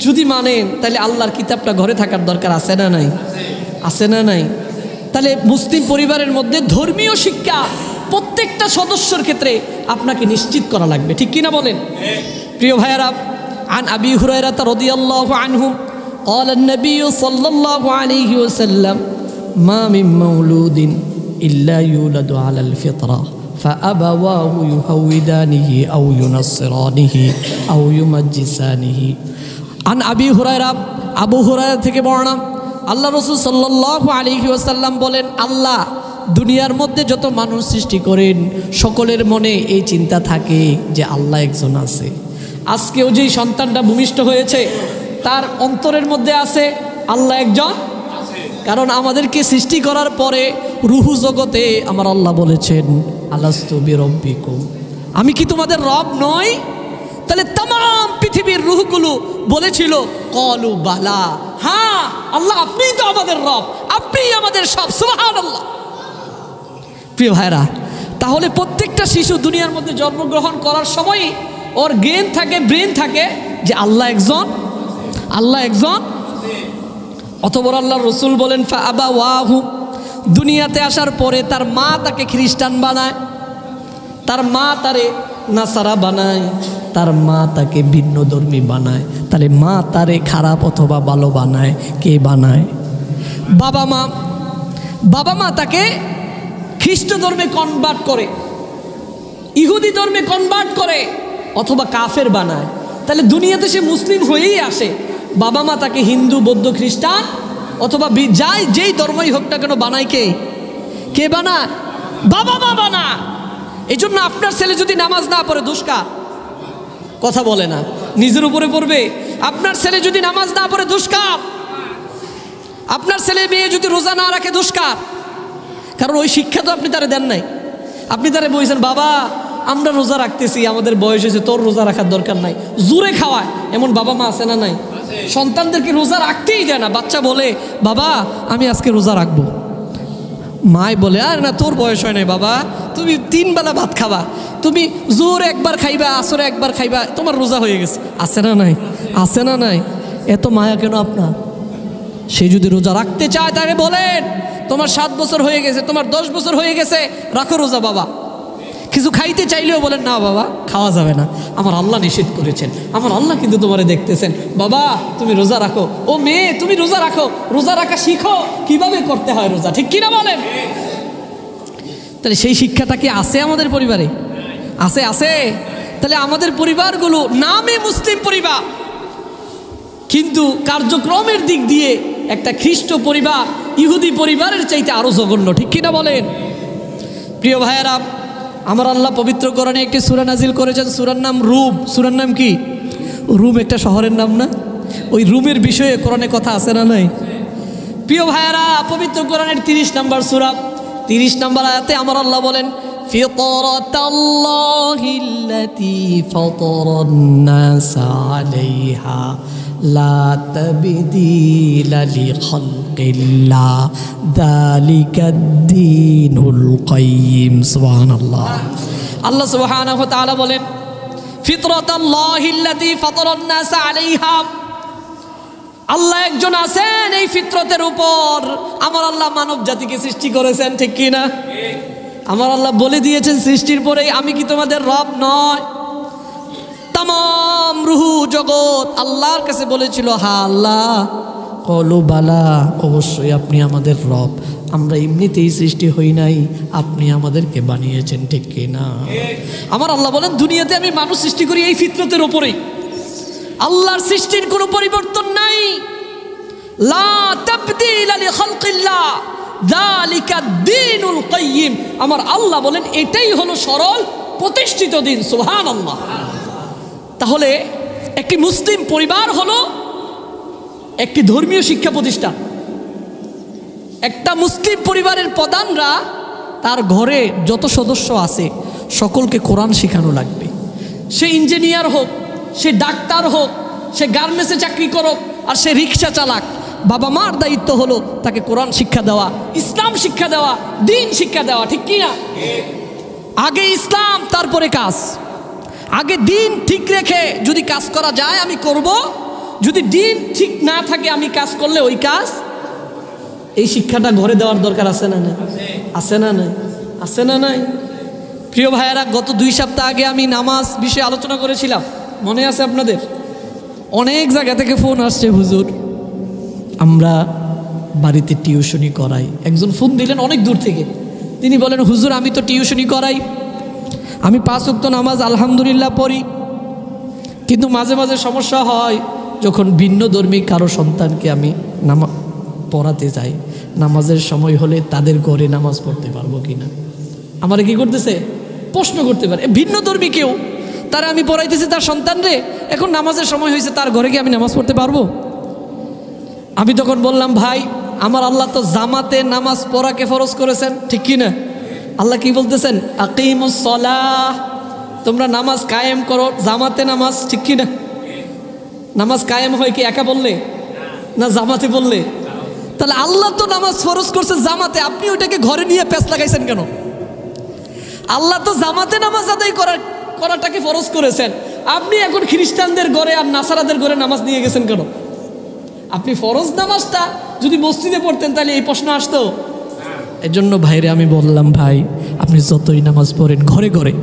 যদি মানেন তাহলে আল্লাহর কিতাবটা ঘরে থাকার দরকার আছে না নাই? আছে না নাই? তাহলে মুসলিম পরিবারের মধ্যে ধর্মীয় শিক্ষা প্রত্যেকটা সদস্যের ক্ষেত্রে আপনাকে নিশ্চিত করা লাগবে, ঠিক কিনা বলেন? প্রিয় ভাইয়ারা, عن أبي هريرة رضي الله عنه قال النبي صلى الله عليه وسلم ما من مولود إلا يولد على الفطرة فأبواه يهودانه أو ينصرانه أو يمجسانه আন আবু হুরায়রা থেকে বর্ণনা, আল্লাহ রাসূল সাল্লাল্লাহু আলাইহি ওয়াসাল্লাম বলেন, আল্লাহ দুনিয়ার মধ্যে যত মানুষ সৃষ্টি করেন সকলের মনে এই চিন্তা থাকে যে আল্লাহ একজন আছে। আজকেও যেই সন্তানটা ভূমিষ্ঠ হয়েছে তার অন্তরের মধ্যে আছে আল্লাহ একজন, কারণ আমাদেরকে সৃষ্টি করার পরে রুহু জগতে আমার আল্লাহ বলেছেন, আলাস্তু বিরব্বিকুম, আমি কি তোমাদের রব নই? তাহলে তাম পৃথিবীর রুহগুলো বলেছিল কলু বালা, হ্যাঁ আল্লাহ আপনিই তো আমাদের রব, আপনিই আমাদের সব, সুবহানাল্লাহ। প্রিয় ভাইরা, তাহলে প্রত্যেকটা শিশু দুনিয়ার মধ্যে জন্মগ্রহণ করার সময় ওর ব্রেন থাকে যে আল্লাহ একজন। অতবর আল্লাহর রাসূল বলেন ফাআবাওয়াহু, দুনিয়াতে আসার পরে তার মা তাকে খ্রিস্টান বানায়, তার মা তারে নাসারা বানায়, তার মা তাকে ভিন্নধর্মী বানায়। তাহলে মা তারে খারাপ অথবা ভালো বানায় কে বানায়? বাবা মা তাকে খ্রিস্ট ধর্মে কনভার্ট করে, ইহুদি ধর্মে কনভার্ট করে, অথবা কাফের বানায়। তাহলে দুনিয়াতে সে মুসলিম হয়েই আসে। বাবা মা তাকে হিন্দু, বৌদ্ধ, খ্রিস্টান অথবা যেই ধর্মই হোক না কেন বানায় কে বানায়? বাবা মা বানায়। এই জন্য আপনার ছেলে যদি নামাজ না পড়ে দোষ কার? কথা বলে না, নিজের উপরে পড়বে। আপনার ছেলে যদি নামাজ না পড়ে দোষ কার? আপনার ছেলে মেয়ে যদি রোজা না রাখে দোষ কার? কারণ ওই শিক্ষা তো আপনি তারে দেন নাই। আপনি তারে বলছেন, বাবা আমরা রোজা রাখতেছি, আমাদের বয়স হয়েছে, তোর রোজা রাখার দরকার নাই, জোরে খাওয়ায়। এমন বাবা মা আছে না নাই? সন্তানদেরকে রোজা রাখতেই দেয় না। বাচ্চা বলে, বাবা আমি আজকে রোজা রাখবো। মায় বলে, আর না তোর বয়স হয় নাই বাবা, তুমি 3 বেলা ভাত খাবা, তুমি জোর একবার খাইবা, আসরে একবার খাইবা, তোমার রোজা হয়ে গেছে। আছে না নাই? এত মায়া কেন আপনার? সে যদি রোজা রাখতে চায় তাহলে বলেন, তোমার 7 বছর হয়ে গেছে, তোমার 10 বছর হয়ে গেছে, রাখো রোজা বাবা। কিছু খাইতে চাইলেও বলেন, না বাবা খাওয়া যাবে না, আমার আল্লাহ নিষেধ করেছেন, আমার আল্লাহ কিন্তু তোমারে দেখতেছেন, বাবা তুমি রোজা রাখো। ও মেয়ে তুমি রোজা রাখো, রোজা রাখা শিখো, কিভাবে করতে হয় রোজা, ঠিক কিনা বলেন? তাহলে সেই শিক্ষাটা কি আছে আমাদের পরিবারে? আছে। তাহলে আমাদের পরিবারগুলো নামে মুসলিম পরিবার, কিন্তু কার্যক্রমের দিক দিয়ে একটা খ্রিস্ট পরিবার ইহুদি পরিবারের চাইতে আরো জঘন্য, ঠিক কিনা বলেন? প্রিয় ভাইয়েরা, আমার আল্লাহ পবিত্র কোরআনে একটি সূরা নাজিল করেছেন, সূরার নাম রুম। সূরার নাম কি? রুম একটা শহরের নাম না? ওই রুমের বিষয়ে কোরআনে কথা আছে না নাই? প্রিয় ভাইয়েরা, পবিত্র কোরআনের 30 নম্বর সূরা 30 নম্বর আয়াতে আমার আল্লাহ বলেন, ফিতরাতাল্লাহিল্লাতী ফাতারান নাস আলাইহা লা তাবদীলা লিখালকিল্লাহ যালিকাদ-দীনুল কাইয়্যিম। সুবহানাল্লাহ। আল্লাহ সুবহানাহু ওয়া তাআলা বলেন, ফিতরাতাল্লাহিল্লাতী ফাতারান নাস আলাইহা, আল্লাহ একজন আছেন এই ফিতরতের উপর। আমার আল্লাহ মানব জাতিকে সৃষ্টি করেছেন, ঠিক কি না? আমার আল্লাহ বলে দিয়েছেন সৃষ্টির পরেই, আমি কি তোমাদের রব নয়? তামাম রুহু জগৎ আল্লাহর কাছে বলেছিল, হ্যাঁ আল্লাহ, কলু বালা, অবশ্যই আপনি আমাদের রব, আমরা এমনিতেই সৃষ্টি হই নাই, আপনি আমাদেরকে বানিয়েছেন, ঠিক কি না? আমার আল্লাহ বলেন, দুনিয়াতে আমি মানুষ সৃষ্টি করি এই ফিতরতের উপরেই। আল্লাহর সৃষ্টির কোনো পরিবর্তন নাই। লা তাবদীলা লিখালকিল্লাহ যালিকাদ-দীনুল কাইয়্যিম। আমার আল্লাহ বলেন, এটাই হলো সরল প্রতিষ্ঠিত দিন। সুবহানাল্লাহ। তাহলে একটি মুসলিম পরিবার হলো একটি ধর্মীয় শিক্ষা প্রতিষ্ঠান। একটা মুসলিম পরিবারের প্রধানরা তার ঘরে যত সদস্য আছে সকলকে কোরআন শেখানো লাগবে। সে ইঞ্জিনিয়ার হোক, সে ডাক্তার হোক, সে গার্মেন্টসে চাকরি করুক, আর সে রিক্সা চালাক, বাবা মার দায়িত্ব হলো তাকে কোরআন শিক্ষা দেওয়া, ইসলাম শিক্ষা দেওয়া, দিন শিক্ষা দেওয়া, ঠিক কি না? আগে ইসলাম, তারপরে কাজ। আগে দিন ঠিক রেখে যদি কাজ করা যায় আমি করব, যদি দিন ঠিক না থাকে আমি কাজ করলে ওই কাজ। এই শিক্ষাটা ঘরে দেওয়ার দরকার আছে না নাই? আছে না নাই? প্রিয় ভাইয়েরা, গত 2 সপ্তাহ আগে আমি নামাজ বিষয়ে আলোচনা করেছিলাম, মনে আছে আপনাদের? অনেক জায়গা থেকে ফোন আসছে, হুজুর আমরা বাড়িতে টিউশনি করাই। একজন ফোন দিলেন অনেক দূর থেকে, তিনি বলেন, হুজুর আমি তো টিউশনি করাই, আমি 5 ওয়াক্ত নামাজ আলহামদুলিল্লাহ পড়ি, কিন্তু মাঝে মাঝে সমস্যা হয়, যখন ভিন্ন ধর্মী কারো সন্তানকে আমি পড়াতে যাই, নামাজের সময় হলে তাদের ঘরে নামাজ পড়তে পারবো কিনা আমার কি করতেছে, প্রশ্ন করতে পারে। ভিন্ন ধর্মী কেউ, তারা আমি পড়াইতেছি তার সন্তানরে, এখন নামাজের সময় হয়েছে, তার ঘরে কি আমি নামাজ পড়তে পারবো? আমি তখন বললাম, ভাই আমার আল্লাহ তো জামাতে নামাজ পড়াকে ফরজ করেছেন, ঠিক কি না? আল্লাহ কি বলতেছেন, আকিমুস সালাহ, তোমরা নামাজ কায়েম করো, জামাতে নামাজ, ঠিক কি না? নামাজ কায়েম হয় কি একা বললে না জামাতে বললে? তাহলে আল্লাহ তো নামাজ ফরজ করছে জামাতে, আপনি ওইটাকে ঘরে নিয়ে প্যাঁচ লাগাইছেন কেন? আল্লাহ তো জামাতে নামাজ আদায় করাটাকে ফরজ করেছেন, আপনি এখন খ্রিস্টানদের ঘরে আর নাসারাদের ঘরে নামাজ নিয়ে গেছেন কেন? আপনি ফরজ নামাজটা যদি মসজিদে পড়তেন তাহলে এই প্রশ্ন আসতো। এই জন্য ভাইরে আমি বললাম, ভাই আপনি যতই নামাজ পড়েন ঘরে ঘরে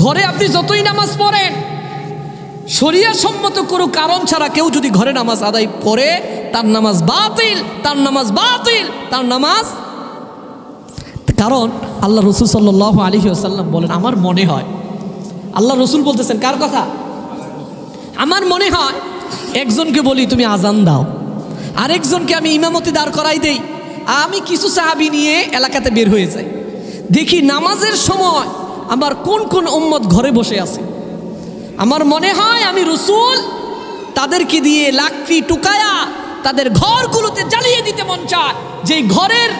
ঘরে আপনি যতই নামাজ পড়েন, শরিয়া সম্মত কোনো কারণ ছাড়া কেউ যদি ঘরে নামাজ আদায় করে তার নামাজ বাতিল, তার নামাজ বাতিল, তার নামাজ। কারণ আল্লাহ রসুল সাল্লাল্লাহু আলাইহি ওয়াসাল্লাম বলেন, আমার মনে হয়, আল্লাহ রসুল বলতেছেন, কার কথা? আমার মনে হয় একজনকে বলি তুমি আজান দাও, আরেকজনকে আমি ইমামতি দাঁড় করাই দেই, আমি কিছু সাহাবী নিয়ে এলাকাতে বের হয়ে যাই, দেখি নামাজের সময় আমার কোন কোন উম্মত ঘরে বসে আছে। আমার মনে হয় আমি রসুল তাদেরকে দিয়ে লাকড়ি টুকায়া তাদের ঘরগুলোতে জ্বালিয়ে দিতে মন চায়, যেই ঘরের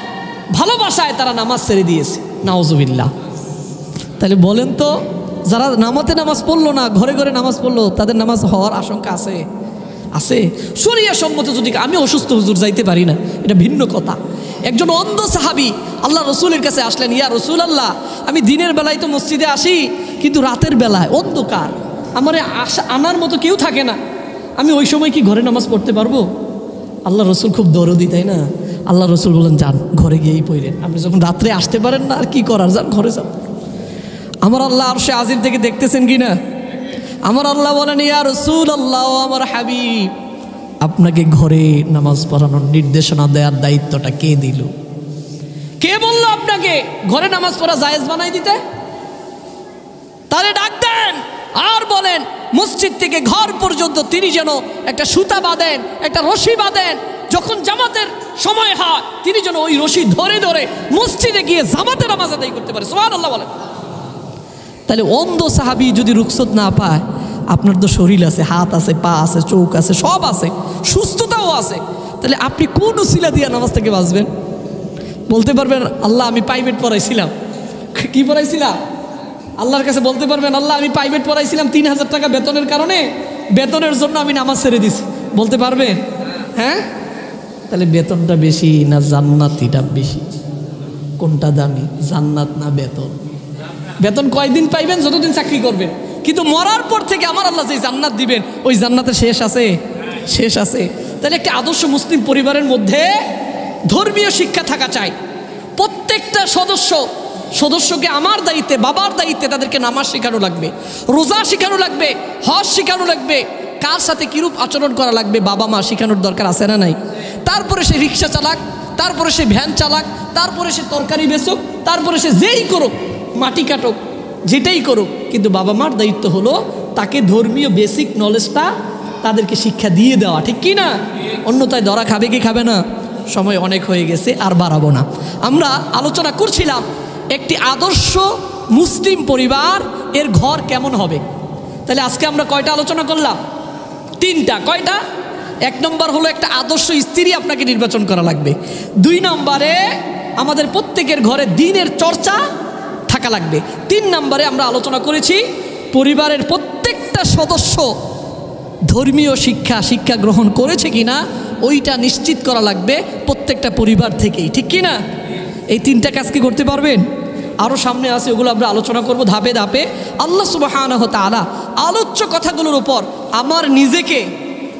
ভালোবাসায় তারা নামাজ ছেড়ে দিয়েছে। নাউজুবিল্লাহ। তাহলে বলেন তো, যারা নামাতে নামাজ পড়লো না, ঘরে ঘরে নামাজ পড়লো, তাদের নামাজ হওয়ার আশঙ্কা আছে? আছে। শরিয়া সম্মত যদি আমি অসুস্থ হুজুর যাইতে পারি না, এটা ভিন্ন কথা। একজন অন্ধ সাহাবী আল্লাহ রসুলের কাছে আসলেন, ইয়া রসুল আল্লাহ, আমি দিনের বেলায় তো মসজিদে আসি, কিন্তু রাতের বেলায় অন্ধকার, আমার আনার মতো কেউ থাকে না, আমি ওই সময় কি ঘরে নামাজ পড়তে পারবো? আল্লাহ রসুল খুব দরদি, তাই না? আল্লাহ রসুল বলেন, যান ঘরে গিয়েই পড়েন, আপনি যখন রাত্রে আসতে পারেন না, আর কি করার, যান ঘরে যান। আমার আল্লাহ আরশে আজিম থেকে দেখতেছেন কিনা? আমার আল্লাহ বলেন, ইয়া রাসূল আল্লাহ, আমার হাবিব, আপনাকে ঘরে নামাজ পড়ানোর নির্দেশনা দেওয়ার দায়িত্বটা কে দিল? কে বলল আপনাকে ঘরে নামাজ পড়া জায়েজ বানাই দিতে? তাহলে ডাক দেন আর বলেন, মসজিদ থেকে ঘর পর্যন্ত তিনি যেন একটা সুতা বাঁধেন, একটা রশি বাঁধেন, যখন জামাতের সময় হয় তিনি যেন ওই রশি ধরে ধরে মসজিদে গিয়ে জামাতে নামাজ আদায় করতে পারে। সুবহানাল্লাহ বলেন। তাহলে অন্ধ সাহাবী যদি রুখসত না পায়, আপনার তো শরীর আছে, হাত আছে, পা আছে, চোখ আছে, সব আছে, সুস্থতাও আছে, তাহলে আপনি কোন উসিলা দিয়ে নামাজ থেকে বাঁচবেন? বলতে পারবেন, আল্লাহ আমি প্রাইভেট পড়াইছিলাম। কি পড়াইছিলাম? আল্লাহর কাছে বলতে পারবেন, আল্লাহ আমি প্রাইভেট পড়াইছিলাম, 3000 টাকা বেতনের কারণে, বেতনের জন্য আমি নামাজ ছেড়ে দিছি, বলতে পারবেন? হ্যাঁ। তাহলে বেতনটা বেশি না জান্নাতিটা বেশি? কোনটা দামি, জান্নাত না বেতন? বেতন কয়দিন পাইবেন? যতদিন চাকরি করবেন, কিন্তু মরার পর থেকে আমার আল্লাহ যে জান্নাত দিবেন, ওই জান্নাতের শেষ আছে? শেষ আছে। তাহলে একটা আদর্শ মুসলিম পরিবারের মধ্যে ধর্মীয় শিক্ষা থাকা চাই। প্রত্যেকটা সদস্যকে আমার দায়িত্বে, বাবার দায়িত্বে তাদেরকে নামাজ শেখানো লাগবে, রোজা শেখানো লাগবে, হজ শেখানো লাগবে, কার সাথে কিরূপ আচরণ করা লাগবে বাবা মা শেখানোর দরকার আছে না নাই? তারপরে সে রিক্সা চালাক, তারপরে সে ভ্যান চালাক, তারপরে সে তরকারি বেচুক, তারপরে সে যেই করুক, মাটি কাটুক, যেটাই করুক, কিন্তু বাবা মার দায়িত্ব হলো তাকে ধর্মীয় বেসিক নলেজটা তাদেরকে শিক্ষা দিয়ে দেওয়া, ঠিক কি না? অন্যথায় ধরা খাবে কি খাবে না? সময় অনেক হয়ে গেছে, আর বাড়াবো না। আমরা আলোচনা করছিলাম একটি আদর্শ মুসলিম পরিবার এর ঘর কেমন হবে। তাহলে আজকে আমরা কয়টা আলোচনা করলাম? 3টা। কয়টা? 1 নম্বর হলো একটা আদর্শ স্ত্রী আপনাকে নির্বাচন করা লাগবে। 2 নম্বরে আমাদের প্রত্যেকের ঘরে দ্বীনের চর্চা থাকা লাগবে। 3 নম্বরে আমরা আলোচনা করেছি পরিবারের প্রত্যেকটা সদস্য ধর্মীয় শিক্ষা গ্রহণ করেছে কিনা ওইটা নিশ্চিত করা লাগবে প্রত্যেকটা পরিবার থেকেই, ঠিক কি না? এই 3টা কাজ কি করতে পারবেন? আরও সামনে আছে, ওগুলো আমরা আলোচনা করব ধাপে ধাপে। আল্লাহ সুবহানাহু ওয়া তাআলা আলোচ্য কথাগুলোর উপর আমার নিজেকে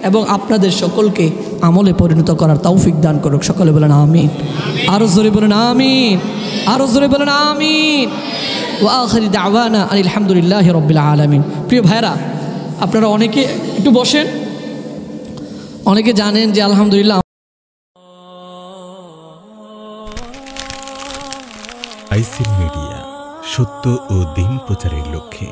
এবং আপনাদের সকলকে আমলে পরিণত করার তৌফিক দান করুক। সকলে বলেন আমিন। আরো জোরে বলেন আমিন। আরো জোরে বলেন আমিন। ওয়া আখিরি দাওয়ানা আলহামদুলিল্লাহি রাব্বিল আলামিন। প্রিয় ভাইরা, আপনারা অনেকে একটু বসেন। অনেকে জানেন যে আলহামদুলিল্লাহ আইসিল মিডিয়া সত্য ও দিন প্রচারের লক্ষ্যে